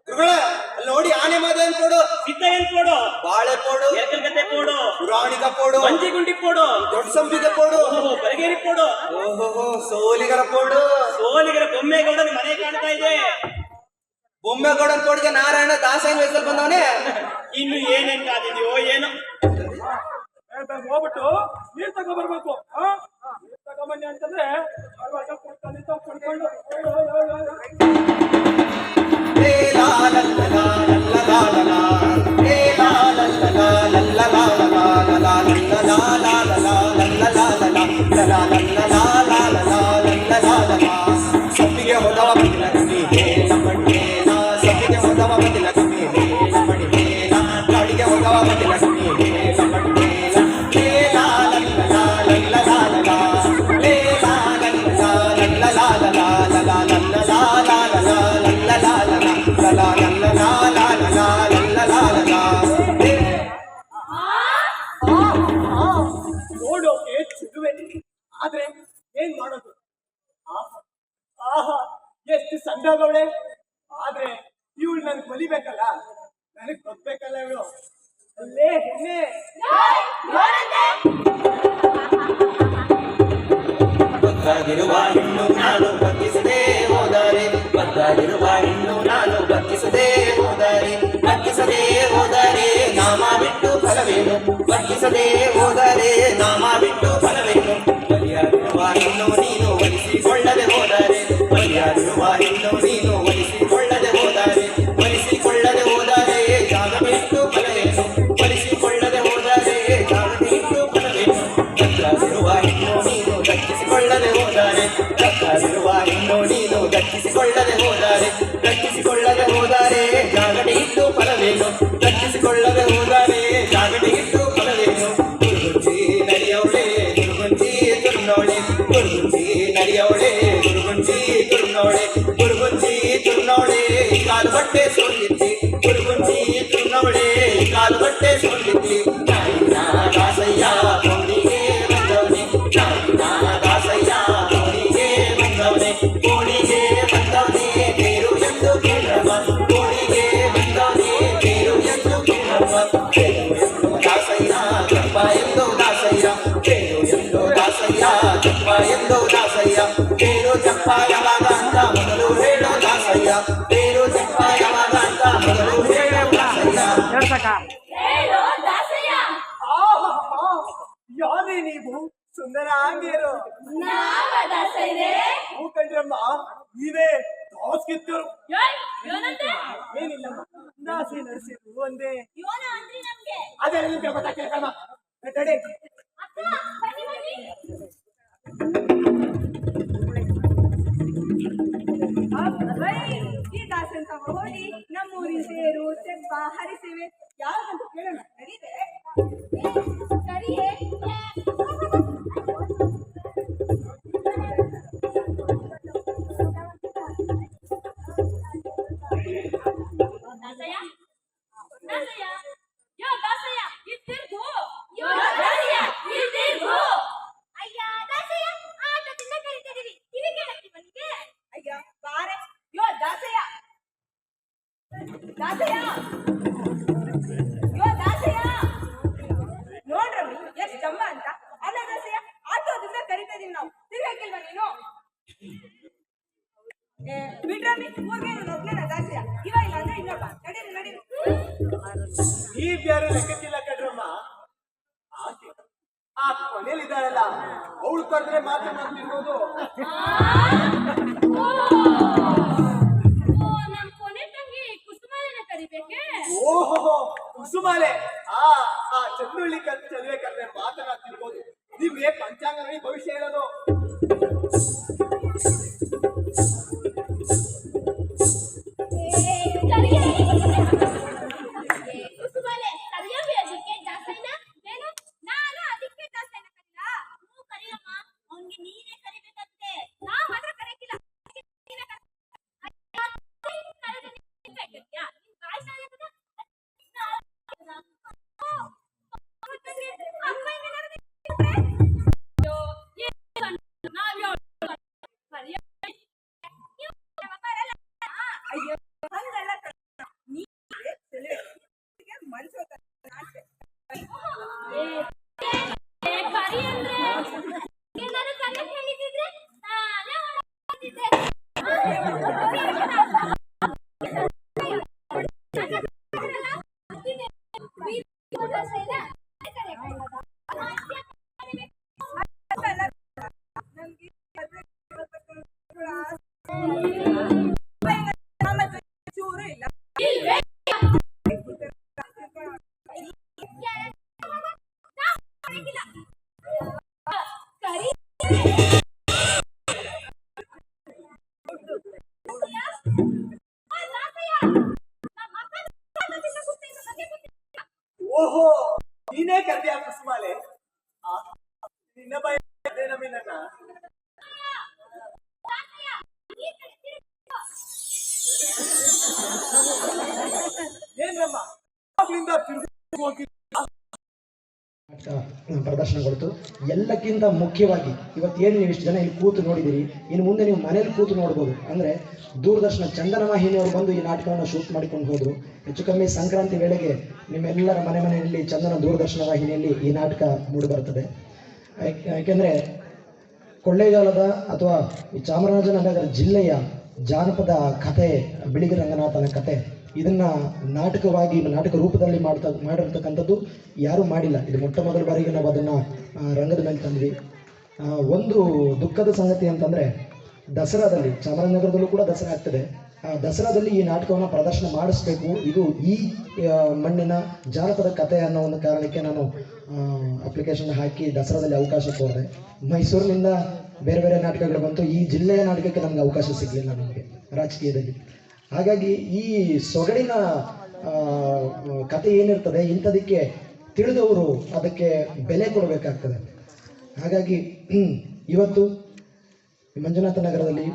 ಗುರುಗಳೇ, ಅಲ್ಲಿ ನೋಡಿ ಆನೆ ಮಾದೇವನ್ ಕೊಡು, ಸಿದ್ಧ ಏನ್ ಕೊಡು, ಬಾಳೆ ಕೊಡು, ಎರ್ಕಲ್ಗತ್ತೆ ಕೊಡು, ಪುರಾಣಿಕ ಕೊಡು, ಮಂಜಿಗುಂಡಿ ಕೊಡು, ದೊಡ್ಡ ಸಂಪಿಗೆ ಕೊಡು, ಬರಗೇರಿ ಕೊಡು. ಓಹೋ ಸೋಲಿಗರ ಕೊಡು. ಸೋಲಿಗರ ಬೊಮ್ಮೇಗೌಡನ ಮನೆ ಕಾಣ್ತಾ ಇದೆ. ಬೊಮ್ಮೆಗೌಡನ್ ಕೊಡಿಗೆ ನಾರಾಯಣ ದಾಸಯ್ಯನ ವಯಸ್ಸಲ್ಲಿ ಬಂದವನೇ. ಇನ್ನು ಏನೇನ್ ಕಾದಿದೆಯೋ ಏನೋ. ಹೋಗ್ಬಿಟ್ಟು ನೀರ್ ತಗೊಂಡ್ಬರ್ಬೇಕು. ನೀರ್ ತಗೊಂಬನ್ನಿ ಅಂತಂದ್ರೆ ಕುಡ್ಕೊಂಡು ಸೊಪ್ಪಿಗೆ ಹೋದವ ಬಂದಿಲ್ಲ ಸೊಪ್ಪಿಗೆ ಹೋದವ ಬಂದಿಲ್ಲ ಗಾಡಿಗೆ ಹೋದವ ಬಂದಿಲ್ಲ ನೋಡೋಕೆ ಚಿಗುವೆ, ಆದ್ರೆ ಏನ್ ಮಾಡೋದು? ಆಹಾ ಎಷ್ಟು ಸಂದಗಳೇ. ಆದ್ರೆ ಇವಳು ನನ್ಗೆ ಕೊಲಿಬೇಕಲ್ಲ, ನನಗ್ ಗೊತ್ತಬೇಕಲ್ಲ ಇವಳು. ಅಲ್ಲೇ ಹೆಣ್ಣೆ, ಬಗ್ಗದಿರುವ ಹೆಣ್ಣು ನಾನು ಬಗ್ಗಿಸದೆ ಹೋದರೆ, ಬಗ್ಗದಿರುವ ಹೆಣ್ಣು ನಾನು ಬಗ್ಗಿಸದೆ ಹೋದರೆ, ಬಗ್ಗಿಸದೆ ಹೋದರೆ ನಾಮ ಬಿಟ್ಟು ಫಲವೇನು, ಬಗ್ಗಿಸದೆ ಹೋದರೆ ನಾಮ ಬಿಟ್ಟು ಫಲವೇನು. ಬಲಿಯಾಗಿರುವ ಹೆಣ್ಣು ನೀನು ಒಲಿಸಿಕೊಳ್ಳದೆ ಹೋದರೆ, ಬಲಿಯಾಗಿರುವ ಹೆಣ್ಣು ನೀನು ಒಲಿಸಿಕೊಳ್ಳದೆ ಹೋದರೆ, ಒಲಿಸಿಕೊಳ್ಳದೆ ಹೋದರೆ ಜಾಗ ಬಿಟ್ಟು ಫಲವೇನು, ಒಲಿಸಿಕೊಳ್ಳದೆ ಹೋದರೆ ಜಾಗ ಬಿಟ್ಟು ಫಲವೇನು. ಬಗ್ಗದಿರುವ ಹೆಣ್ಣು ನೀನು ದಕ್ಕಿಸಿಕೊಳ್ಳದೆ ಹೋದರೆ, ದಕ್ಕಾದಿರುವ ಹೆಣ್ಣು ನೀನು ದಕ್ಕಿಸಿಕೊಳ್ಳದೆ ಹೋದರೆ, ದಕ್ಕಿಸಿಕೊಳ್ಳದೆ ಹೋದರೆ ಜಾಗಟೆ ಇಟ್ಟು ಫಲವೇನು, ದಕ್ಕಿಸಿಕೊಳ್ಳದೆ ಹೋದರೆ ಜಾಗಟೆ ಇಟ್ಟು ಫಲವೇನು. ಗುರುಗುಂಜಿ ನಡೆಯವಳೆ ಗುರುಗುಂಜಿ ತುರ್ನೋಳೆ, ಗುರುಗುಂಜಿ ನಡೆಯವಳೆ ಗುರುಗುಂಜಿ ತುರ್ನೋಳೆ, ಗುರುಗುಂಜಿ ತುರ್ನೋಳೆ ಕಾಲು ಬಟ್ಟೆ ಸೋಲಿದ್ದಿ, ಗುರುಗುಂಜಿ ತುರ್ನೋಳೆ ಕಾಲು ಬಟ್ಟೆ ಸೋಲಿದ್ದಿ. ನಾಯಿನ ದಾಸಯ್ಯ ಕೋಣಿಗೆ ಬಂದವನೆ, ನಾಯಿನ ದಾಸಯ್ಯ ಕೋಣಿಗೆ ಬಂದವನೆ, ಕೋಣಿಗೆ ಬಂದವನೆ ಬೇರು ಎಂದು ಕೇಳವ, ಕೋಣಿಗೆ ಬಂದವನೆ ಬೇರು ಎಂದು ಕೇಳವ. ಬೇರು ಎಂದು ದಾಸಯ್ಯ ಜಪ್ಪ ಎಂದು ದಾಸಯ್ಯ, ಬೇರು ಎಂದು ದಾಸಯ್ಯ ಜಪ್ಪ ಎಂದು ದಾಸಯ್ಯ. ಬೇರು ಜಪ್ಪ ಯಾವಾಗ ಅಂತ ಮೊದಲು ಹೇಳೋ ದಾಸಯ್ಯ, ಬೇರು ಜಪ್ಪ ಯಾವಾಗ ಅಂತ ಮೊದಲು ಹೇಳೋ ದಾಸಯ್ಯ. ಯಾರೇ ನೀವು ಸುಂದರ ಆಂಗಿಯರು? ಹೂ ಕಂಡ್ರಮ್ಮ, ನೀವೇ ದಾಸ್ ಕಿತ್ತರು. ಏನಿಲ್ಲಮ್ಮ, ದಾಸಿ ನಡೆಸಿದ್ರು ಒಂದೇ. ಅದೇ ನಿಮ್ಗೆ ಗೊತ್ತಾಗ್ತಮ್ಮ. ತಡೆ ಈ ದಾಸಂತ ಹೋಗಿ ನಮ್ಮೂರಿನ ಸೇರು ತೆಪ್ಪ ಹರಿಸೇವೆ ಯಾವ್ದಂತ ಕೇಳೋಣ. ನಡೀದೆ ಸರಿಯೇ? ದಾಸಯ್ಯ ದಾಸಯ್ಯ ಯೋ ದಾಸಯ್ಯ ಇತ್ತಿರ್ಗು ಯೋ ದಾಸಯ್ಯ ಇತ್ತಿರ್ಗು. ಅಯ್ಯ ದಾಸಯ್ಯ ಆಟದಿಂದ ಕರೀತಿದೀವಿ, ಕಿವಿ ಕೇಳಕ್ಕೆ ಬಂದಿಗೆ. ಅಯ್ಯ ಬಾರೆ ಯೋ ದಾಸಯ್ಯ ದಾಸಯ್ಯ ಯೋ ದಾಸಯ್ಯ. ನೋಡ್ರಮ್ಮಿ ಎಷ್ಟು ಚಮ್ಮ ಅಂತ. ಅಲ್ಲ ದಾಸಯ್ಯ, ಆಟೋದಿಂದ ಕರಿತಾ ಇದೀವಿ ನಾವು, ತಿರ್ಗಾಕಿಲ್ವಾ ನೀನು? ಬಿಡ್ರಮ್ಮಿ, ಊರ್ಗೆ ಒಬ್ನೇನ ದಾಸಯ್ಯ, ಇವ ಇಲ್ಲ ಅಂದ್ರೆ ಇನ್ನೊಬ್ಬ. ನಡೀರಿ ನಡೀರಿ. ಈ ಬ್ಯಾರೆ ಲೆಕ್ಕಕ್ಕಿಲ್ಲ ಕಡ್ರಮ್ಮ. ಆಕೆ ಆ ಕೊನೆಯಲ್ಲಿದ್ದಾಳಲ್ಲ, ಅವಳು ಕರೆದ್ರೆ ಮಾತ್ರ ಮಾಡ್ತಿರ್ಬೋದು. ನಮ್ ಕೊನೆ ತಂಗಿ ಕುಸುಮನ ಕರಿಬೇಕೆ? ಓಹೋ ಕುಸುಮಾಲೆ, ಆ ಆ ಚಂದುಳ್ಳಿ ಚದುವೆ ಕರೆದ್ರೆ ಮಾತನಾಡ್ತಿರ್ಬೋದು. ನಿಮ್ಗೆ ಪಂಚಾಂಗ ನೋಡಿ ಭವಿಷ್ಯ ಹೇಳೋದು. ಕುಸುಮಲೆ ಕರಿಯಬಿ ಅದಕ್ಕೆ ದಾಸಯ್ಯನ? ಏನು ನಾನು ಅದಕ್ಕೆ ದಾಸಯ್ಯನ ಕರಿಲ್ಲ? ನೀವು ಕರಿಯಮ್ಮ, ಅವನಿಗೆ ನೀನೇ ಕರಿಬೇಕಂತೆ. ನಾವು ಮಾತ್ರ ಕರೆಯಕ್ಕಿಲ್ಲ. ಪ್ರದರ್ಶನಗೊಳ್ತು. ಎಲ್ಲಕ್ಕಿಂತ ಮುಖ್ಯವಾಗಿ ಇವತ್ತೇನು ನೀವು ಇಷ್ಟು ಜನ ಇಲ್ಲಿ ಕೂತು ನೋಡಿದ್ದೀರಿ, ಇನ್ನು ಮುಂದೆ ನೀವು ಮನೇಲಿ ಕೂತು ನೋಡ್ಬೋದು. ಅಂದರೆ ದೂರದರ್ಶನ ಚಂದನ ವಾಹಿನಿಯವರು ಬಂದು ಈ ನಾಟಕವನ್ನು ಶೂಟ್ ಮಾಡಿಕೊಂಡು ಹೋದರು. ಹೆಚ್ಚು ಕಮ್ಮಿ ಸಂಕ್ರಾಂತಿ ವೇಳೆಗೆ ನಿಮ್ಮೆಲ್ಲರ ಮನೆಯಲ್ಲಿ ಚಂದನ ದೂರದರ್ಶನ ವಾಹಿನಿಯಲ್ಲಿ ಈ ನಾಟಕ ಮೂಡಿಬರ್ತದೆ. ಯಾಕೆಂದರೆ ಕೊಳ್ಳೇಗಾಲದ ಅಥವಾ ಈ ಚಾಮರಾಜನಗರ ಜಿಲ್ಲೆಯ ಜಾನಪದ ಕಥೆ, ಬಿಳಿಗಿ ರಂಗನಾಥನ ಕಥೆ, ಇದನ್ನು ನಾಟಕ ರೂಪದಲ್ಲಿ ಮಾಡಿರ್ತಕ್ಕಂಥದ್ದು ಯಾರೂ ಮಾಡಿಲ್ಲ. ಇದು ಮೊಟ್ಟ ಮೊದಲ ಬಾರಿಗೆ ನಾವು ಅದನ್ನು ರಂಗದ ಮೇಲೆ ತಂದ್ವಿ. ಒಂದು ದುಃಖದ ಸಂಗತಿ ಅಂತಂದರೆ, ದಸರಾದಲ್ಲಿ, ಚಾಮರಾಜನಗರದಲ್ಲೂ ಕೂಡ ದಸರಾ ಆಗ್ತದೆ, ಆ ದಸರಾದಲ್ಲಿ ಈ ನಾಟಕವನ್ನು ಪ್ರದರ್ಶನ ಮಾಡಿಸ್ಬೇಕು, ಇದು ಈ ಮಣ್ಣಿನ ಜಾನಪದ ಕಥೆ ಅನ್ನೋ ಒಂದು ಕಾರಣಕ್ಕೆ ನಾನು ಅಪ್ಲಿಕೇಶನ್ ಹಾಕಿ ದಸರಾದಲ್ಲಿ ಅವಕಾಶ ಕೋರಿದೆ. ಮೈಸೂರಿನಿಂದ ಬೇರೆ ಬೇರೆ ನಾಟಕಗಳು ಬಂತು, ಈ ಜಿಲ್ಲೆಯ ನಾಟಕಕ್ಕೆ ನಮಗೆ ಅವಕಾಶ ಸಿಗಲಿಲ್ಲ ನಮಗೆ ರಾಜಕೀಯದಲ್ಲಿ. ಹಾಗಾಗಿ ಈ ಸೊಗಡಿನ ಕತೆ ಏನಿರ್ತದೆ, ಇಂಥದಕ್ಕೆ ತಿಳಿದವರು ಅದಕ್ಕೆ ಬೆಲೆ ಕೊಡಬೇಕಾಗ್ತದೆ. ಹಾಗಾಗಿ ಇವತ್ತು ಮಂಜುನಾಥ ನಗರದಲ್ಲಿ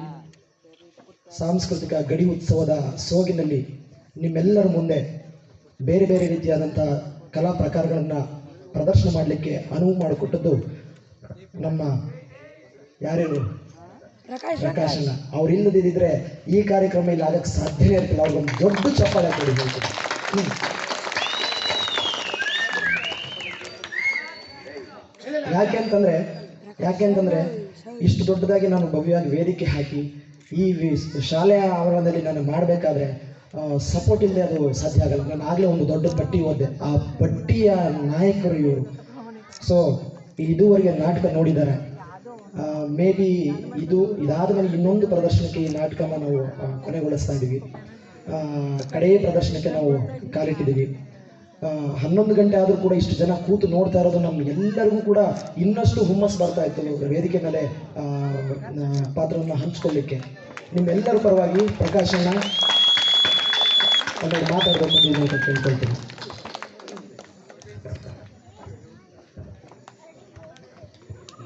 ಸಾಂಸ್ಕೃತಿಕ ಗಡಿ ಉತ್ಸವದ ಸೋಗಿನಲ್ಲಿ ನಿಮ್ಮೆಲ್ಲರ ಮುಂದೆ ಬೇರೆ ಬೇರೆ ರೀತಿಯಾದಂಥ ಕಲಾ ಪ್ರಕಾರಗಳನ್ನು ಪ್ರದರ್ಶನ ಮಾಡಲಿಕ್ಕೆ ಅನುವು ಮಾಡಿಕೊಟ್ಟದ್ದು ನಮ್ಮ ಯಾರೇನು ಪ್ರಕಾಶನ. ಅವ್ರು ಇಲ್ಲದಿದ್ದರೆ ಈ ಕಾರ್ಯಕ್ರಮ ಇಲ್ಲಿ ಆಗಕ್ಕೆ ಸಾಧ್ಯನೇ ಇರ್ತಿಲ್ಲ. ಅವ್ರಿಗೊಂದು ದೊಡ್ಡ ಚಪ್ಪಾಳೆ ಕೊಡಿ ಹೇಳ್ತೀನಿ. ಯಾಕೆಂತಂದ್ರೆ ಇಷ್ಟು ದೊಡ್ಡದಾಗಿ ನಾನು ಭವ್ಯವಾಗಿ ವೇದಿಕೆ ಹಾಕಿ ಈ ಶಾಲೆಯ ಆವರಣದಲ್ಲಿ ನಾನು ಮಾಡಬೇಕಾದ್ರೆ ಸಪೋರ್ಟ್ ಇಲ್ಲದೆ ಅದು ಸಾಧ್ಯ ಆಗಲ್ಲ. ನಾನು ಆಗಲೇ ಒಂದು ದೊಡ್ಡ ಪಟ್ಟಿ ಓದಿದೆ, ಆ ಪಟ್ಟಿಯ ನಾಯಕರು ಇವರು. ಸೊ ಇದುವರೆಗೆ ನಾಟಕ ನೋಡಿದ್ದಾರೆ. ಮೇ ಬಿ ಇದಾದ ಮೇಲೆ ಇನ್ನೊಂದು ಪ್ರದರ್ಶನಕ್ಕೆ ಈ ನಾಟಕನ ನಾವು ಕೊನೆಗೊಳಿಸ್ತಾ ಇದ್ದೀವಿ. ಕಡೆಯ ಪ್ರದರ್ಶನಕ್ಕೆ ನಾವು ಕಾಲಿಟ್ಟಿದ್ದೀವಿ. 11 ಗಂಟೆ ಆದರೂ ಕೂಡ ಇಷ್ಟು ಜನ ಕೂತು ನೋಡ್ತಾ ಇರೋದು ನಮ್ಗೆಲ್ಲರಿಗೂ ಕೂಡ ಇನ್ನಷ್ಟು ಹುಮ್ಮಸ್ಸು ಬರ್ತಾ ಇತ್ತು ವೇದಿಕೆ ಮೇಲೆ ಪಾತ್ರವನ್ನು ಹಂಚ್ಕೊಳ್ಳಿಕ್ಕೆ. ನಿಮ್ಮೆಲ್ಲರ ಪರವಾಗಿ ಪ್ರಕಾಶನ ಒಂದೆರಡು ಮಾತಾಡಬೇಕು ಅಂತ ಕೇಳ್ಕೊಳ್ತೀನಿ.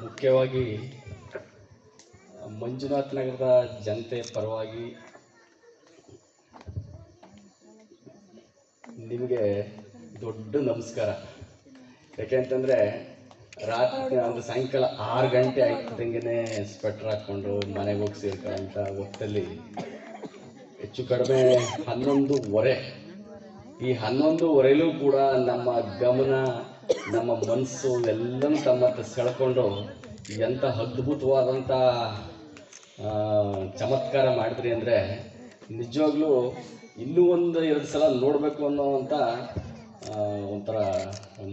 ಮುಖ್ಯವಾಗಿ ಮಂಜುನಾಥ ನಗರದ ಜನತೆ ಪರವಾಗಿ ನಿಮಗೆ ದೊಡ್ಡ ನಮಸ್ಕಾರ. ಯಾಕೆಂತಂದರೆ ರಾತ್ರಿ ಒಂದು ಸಾಯಂಕಾಲ 6 ಗಂಟೆ ಆಗ್ತಿದ್ದಂಗೆ ಸ್ವೆಟ್ರ್ ಹಾಕ್ಕೊಂಡು ಮನೆಗೆ ಹೋಗಿ ಸೇರ್ಕೊಳ್ಳೋಂಥ ಹೊತ್ತಲ್ಲಿ ಹೆಚ್ಚು ಕಡಿಮೆ 11:15. ಈ 11:15ಲೂ ಕೂಡ ನಮ್ಮ ಗಮನ, ನಮ್ಮ ಮನಸ್ಸು ಎಲ್ಲನೂ ತಮ್ಮತ್ತ ಸೆಳ್ಕೊಂಡು ಎಂಥ ಅದ್ಭುತವಾದಂಥ ಚಮತ್ಕಾರ ಮಾಡಿದ್ರಿ ಅಂದರೆ ನಿಜವಾಗ್ಲೂ ಇನ್ನೂ 1-2 ಸಲ ನೋಡಬೇಕು ಅನ್ನೋವಂಥ ಒಂಥರ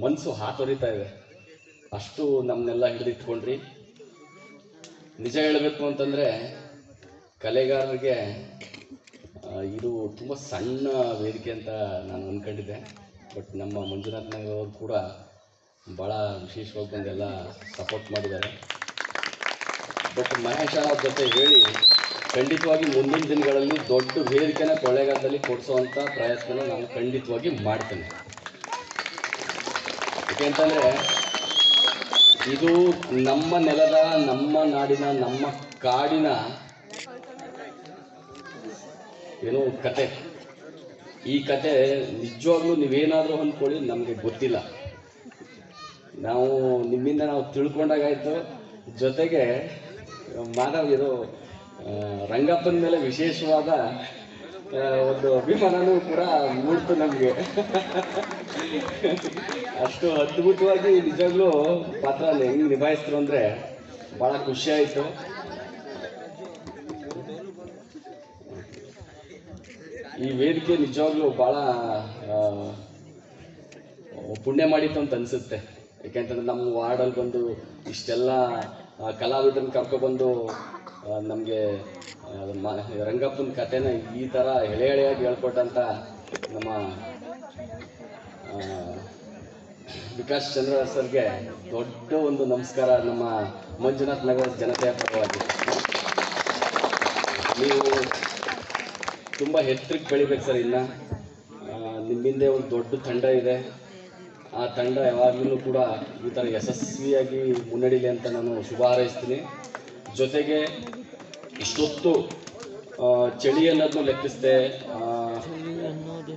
ಮನಸ್ಸು ಹಾತೊರಿತಾ ಇದೆ. ಅಷ್ಟು ನಮ್ಮನ್ನೆಲ್ಲ ಹಿಡಿದಿಟ್ಕೊಂಡ್ರಿ. ನಿಜ ಹೇಳಬೇಕು ಅಂತಂದರೆ ಕಲೆಗಾರರಿಗೆ ಇದು ತುಂಬ ಸಣ್ಣ ವೇದಿಕೆ ಅಂತ ನಾನು ಅಂದ್ಕೊಂಡಿದ್ದೆ. ಬಟ್ ನಮ್ಮ ಮಂಜುನಾಥ ನಗರವರು ಕೂಡ ಭಾಳ ವಿಶೇಷವಾಗಿ ಬಂದೆಲ್ಲ ಸಪೋರ್ಟ್ ಮಾಡಿದ್ದಾರೆ. ಬಟ್ ಮಹೇಶ ಅವ್ರ ಜೊತೆ ಹೇಳಿ ಖಂಡಿತವಾಗಿ ಮುಂದಿನ ದಿನಗಳಲ್ಲಿ ದೊಡ್ಡ ವೇದಿಕೆನ ಕೊಳ್ಳೇಗಾಲದಲ್ಲಿ ಕೊಡಿಸೋವಂಥ ಪ್ರಯತ್ನ ನಾನು ಖಂಡಿತವಾಗಿ ಮಾಡ್ತೇನೆ. ಯಾಕೆಂತಂದರೆ ಇದು ನಮ್ಮ ನೆಲದ, ನಮ್ಮ ನಾಡಿನ, ನಮ್ಮ ಕಾಡಿನ ಏನೋ ಕತೆ. ಈ ಕತೆ ನಿಜವಾಗ್ಲೂ ನೀವೇನಾದರೂ ಅಂದ್ಕೊಳ್ಳಿ, ನಮಗೆ ಗೊತ್ತಿಲ್ಲ. ನಾವು ನಿಮ್ಮಿಂದ ನಾವು ತಿಳ್ಕೊಂಡಾಗಾಯಿತು. ಜೊತೆಗೆ ಮಾನವಿರು ರಂಗಪ್ಪನ ಮೇಲೆ ವಿಶೇಷವಾದ ಒಂದು ಅಭಿಮಾನನೂ ಕೂಡ ಮೂಡ್ತು ನಮಗೆ. ಅಷ್ಟು ಅದ್ಭುತವಾಗಿ ನಿಜವಾಗ್ಲೂ ಪಾತ್ರ ಹೆಂಗೆ ನಿಭಾಯಿಸಿದ್ರು ಅಂದರೆ ಭಾಳ ಖುಷಿಯಾಯಿತು. ಈ ವೇದಿಕೆ ನಿಜವಾಗ್ಲೂ ಭಾಳ ಪುಣ್ಯ ಮಾಡಿತ್ತು ಅಂತ ಅನಿಸುತ್ತೆ. ಯಾಕೆಂತಂದ್ರೆ ನಮ್ಮ ವಾರ್ಡಲ್ಲಿ ಬಂದು ಇಷ್ಟೆಲ್ಲ ಕಲಾವಿದರನ್ನ ಕರ್ಕೊಬಂದು ನಮಗೆ ರಂಗಪ್ಪನ ಕಥೆನ ಈ ಥರ ಎಳೆಯಾಗಿ ಹೇಳ್ಕೊಟ್ಟಂಥ ನಮ್ಮ ವಿಕಾಸ್ ಚಂದ್ರ ಸರ್ಗೆ ದೊಡ್ಡ ಒಂದು ನಮಸ್ಕಾರ ನಮ್ಮ ಮಂಜುನಾಥ ನಗರದ ಜನತೆಯ ಪರವಾಗಿ. ನೀವು ತುಂಬ ಎತ್ತರಕ್ಕೆ ಬೆಳಿಬೇಕು ಸರ್. ಇನ್ನು ನಿಮ್ಮ ಹಿಂದೆ ಒಂದು ದೊಡ್ಡ ತಂಡ ಇದೆ. ಆ ತಂಡ ಯಾವಾಗಲೂ ಕೂಡ ಈ ಥರ ಯಶಸ್ವಿಯಾಗಿ ಮುನ್ನಡೀಲಿ ಅಂತ ನಾನು ಶುಭ ಹಾರೈಸ್ತೀನಿ. ಜೊತೆಗೆ ಇಷ್ಟೊತ್ತು ಚಳಿ ಅನ್ನೋದನ್ನು ಲೆಕ್ಕಿಸದೆ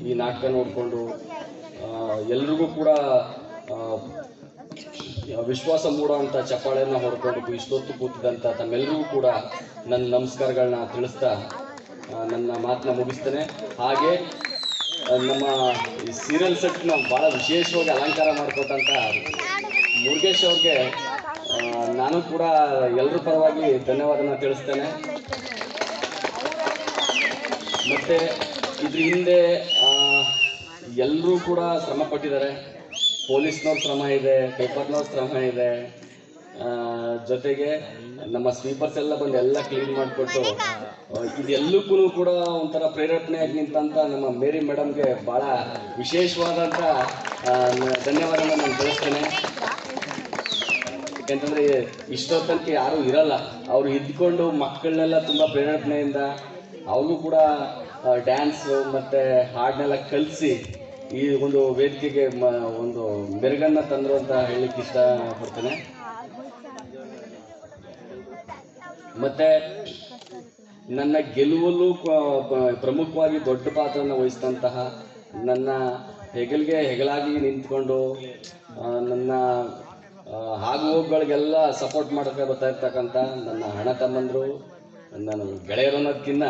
ಈ ನಾಟಕ ನೋಡಿಕೊಂಡು ಎಲ್ರಿಗೂ ಕೂಡ ವಿಶ್ವಾಸ ಮೂಡುವಂಥ ಚಪ್ಪಾಳೆಯನ್ನು ಹೊಡ್ಕೊಂಡು ಇಷ್ಟೊತ್ತು ಕೂತಿದ್ದಂಥ ತಮ್ಮೆಲ್ಲರಿಗೂ ಕೂಡ ನನ್ನ ನಮಸ್ಕಾರಗಳನ್ನ ತಿಳಿಸ್ತಾ ನನ್ನ ಮಾತನ್ನ ಮುಗಿಸ್ತೇನೆ. ಹಾಗೆ ನಮ್ಮ ಈ ಸೀರಿಯಲ್ ಸೆಟ್ನ ಭಾಳ ವಿಶೇಷವಾಗಿ ಅಲಂಕಾರ ಮಾಡಿಕೊಟ್ಟಂಥ ಮುರುಗೇಶ್ ಅವ್ರಿಗೆ ನಾನು ಕೂಡ ಎಲ್ಲರ ಪರವಾಗಿ ಧನ್ಯವಾದನ ತಿಳಿಸ್ತೇನೆ. ಮತ್ತು ಇದ್ರ ಹಿಂದೆ ಎಲ್ಲರೂ ಕೂಡ ಶ್ರಮ ಪಟ್ಟಿದ್ದಾರೆ. ಪೊಲೀಸ್ನವ್ರ ಶ್ರಮ ಇದೆ, ಪೇಪರ್ನವ್ರ ಶ್ರಮ ಇದೆ, ಜೊತೆಗೆ ನಮ್ಮ ಸ್ವೀಪರ್ಸ್ ಎಲ್ಲ ಬಂದು ಎಲ್ಲ ಕ್ಲೀನ್ ಮಾಡಿಕೊಟ್ಟು ಇದೆಲ್ಲಕ್ಕೂ ಕೂಡ ಒಂಥರ ಪ್ರೇರೇಪಣೆಯಾಗಿ ನಿಂತಂಥ ನಮ್ಮ ಮೇರಿ ಮೇಡಮ್ಗೆ ಭಾಳ ವಿಶೇಷವಾದಂಥ ಧನ್ಯವಾದನ ನಾನು ತಿಳಿಸ್ತೇನೆ. ಯಾಕೆಂತಂದರೆ ಇಷ್ಟೊತ್ತನಕ ಯಾರೂ ಇರಲ್ಲ, ಅವರು ಇದ್ಕೊಂಡು ಮಕ್ಕಳನ್ನೆಲ್ಲ ತುಂಬ ಪ್ರೇರೇಪಣೆಯಿಂದ ಅವ್ರಿಗೂ ಕೂಡ ಡ್ಯಾನ್ಸು ಮತ್ತು ಹಾಡನ್ನೆಲ್ಲ ಕಲಿಸಿ ಈ ಒಂದು ವೇದಿಕೆಗೆ ಒಂದು ಮೆರುಗನ್ನು ತಂದರು ಅಂತ ಹೇಳಲಿಕ್ಕೆ ಇಷ್ಟಪಡ್ತೇನೆ. ಮತ್ತು ನನ್ನ ಗೆಲುವಲ್ಲೂ ಪ್ರಮುಖವಾಗಿ ದೊಡ್ಡ ಪಾತ್ರವನ್ನು ವಹಿಸಿದಂತಹ, ನನ್ನ ಹೆಗಲಿಗೆ ಹೆಗಲಾಗಿ ನಿಂತ್ಕೊಂಡು ನನ್ನ ಆಗು ಹೋಗುಗಳಿಗೆಲ್ಲ ಸಪೋರ್ಟ್ ಮಾಡೋಕ್ಕೆ ಬರ್ತಾ ಇರ್ತಕ್ಕಂಥ ನನ್ನ ಅಣ್ಣ ತಮ್ಮಂದರು, ನಾನು ಗೆಳೆಯರು ಅನ್ನೋದಕ್ಕಿಂತ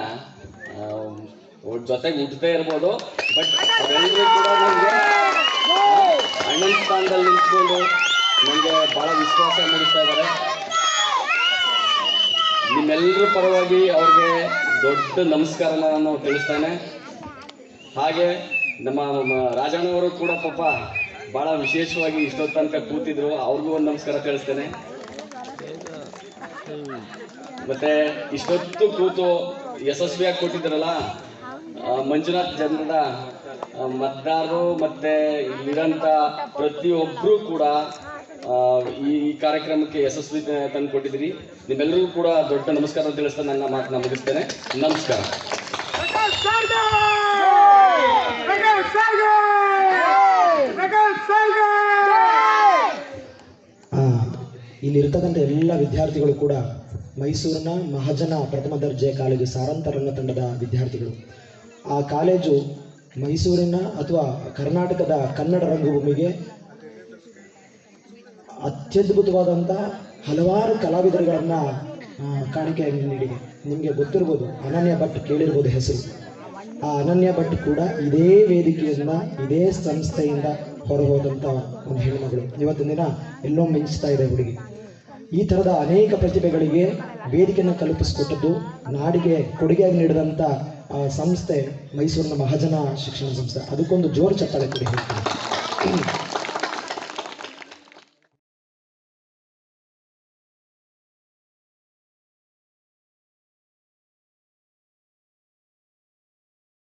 ಜೊತೆಗೆ ಹುಟ್ಟದೇ ಇರ್ಬೋದು, ಬಟ್ ಅವರೆಲ್ಲರೂ ಕೂಡ ನನಗೆ ಅಣ್ಣನ ಸ್ಥಾನದಲ್ಲಿ ನಿಂತ್ಕೊಂಡು ನನಗೆ ಭಾಳ ವಿಶ್ವಾಸ ಮೂಡಿಸ್ತಾ ಇದ್ದಾರೆ. ನಿಮ್ಮೆಲ್ಲರ ಪರವಾಗಿ ಅವ್ರಿಗೆ ದೊಡ್ಡ ನಮಸ್ಕಾರನ ನಾನು ತಿಳಿಸ್ತೇನೆ. ಹಾಗೆ ನಮ್ಮ ರಾಜಣ್ಣವರು ಕೂಡ ಪಾಪ ಭಾಳ ವಿಶೇಷವಾಗಿ ಇಷ್ಟೊತ್ತು ತನಕ ಕೂತಿದ್ರು, ಅವ್ರಿಗೂ ಒಂದು ನಮಸ್ಕಾರ ತಿಳಿಸ್ತೇನೆ. ಮತ್ತು ಇಷ್ಟೊತ್ತು ಕೂತು ಯಶಸ್ವಿಯಾಗಿ ಕೊಟ್ಟಿದ್ರಲ್ಲ ಮಂಜುನಾಥ್ ಜನರ ಮತದಾರರು ಮತ್ತು ಇಲ್ಲಿರೋಂಥ ಪ್ರತಿಯೊಬ್ಬರೂ ಕೂಡ ಈ ಕಾರ್ಯಕ್ರಮಕ್ಕೆ ಯಶಸ್ವಿ ತಂದು ಕೊಟ್ಟಿದ್ದೀರಿ. ನಿಮ್ಮೆಲ್ಲರಿಗೂ ಕೂಡ ದೊಡ್ಡ ನಮಸ್ಕಾರ ತಿಳಿಸ್ತಾ ನನ್ನ ಮಾತನ್ನ ಮುಗಿಸ್ತೇನೆ. ನಮಸ್ಕಾರ. ಇಲ್ಲಿರ್ತಕ್ಕಂಥ ಎಲ್ಲ ವಿದ್ಯಾರ್ಥಿಗಳು ಕೂಡ ಮೈಸೂರಿನ ಮಹಾಜನ ಪ್ರಥಮ ದರ್ಜೆ ಕಾಲೇಜು ಸಾರಂತ ರಂಗತಂಡದ ವಿದ್ಯಾರ್ಥಿಗಳು. ಆ ಕಾಲೇಜು ಮೈಸೂರಿನ ಅಥವಾ ಕರ್ನಾಟಕದ ಕನ್ನಡ ರಂಗಭೂಮಿಗೆ ಅತ್ಯದ್ಭುತವಾದಂಥ ಹಲವಾರು ಕಲಾವಿದರುಗಳನ್ನು ಕಾಣಿಕೆಯಾಗಿ ನೀಡಿದೆ. ನಿಮಗೆ ಗೊತ್ತಿರ್ಬೋದು, ಅನನ್ಯ ಭಟ್ ಕೇಳಿರ್ಬೋದು ಹೆಸರು. ಆ ಅನನ್ಯ ಭಟ್ ಕೂಡ ಇದೇ ವೇದಿಕೆಯಿಂದ, ಇದೇ ಸಂಸ್ಥೆಯಿಂದ ಹೊರಹೋದಂಥ ಒಂದು ಹೆಣ್ಣುಮಗಳು. ಇವತ್ತಿನ ದಿನ ಎಲ್ಲೋ ಮಿಂಚ್ತಾ ಇದೆ ಹುಡುಗಿ. ಈ ಥರದ ಅನೇಕ ಪ್ರತಿಭೆಗಳಿಗೆ ವೇದಿಕೆಯನ್ನು ಕಲ್ಪಿಸಿಕೊಟ್ಟದ್ದು, ನಾಡಿಗೆ ಕೊಡುಗೆಯಾಗಿ ನೀಡಿದಂಥ ಸಂಸ್ಥೆ ಮೈಸೂರಿನ ಮಹಾಜನ ಶಿಕ್ಷಣ ಸಂಸ್ಥೆ. ಅದಕ್ಕೊಂದು ಜೋರು ಚಪ್ಪಾಳೆ ಕೊಡಿ ಹೇಳ್ತೀನಿ.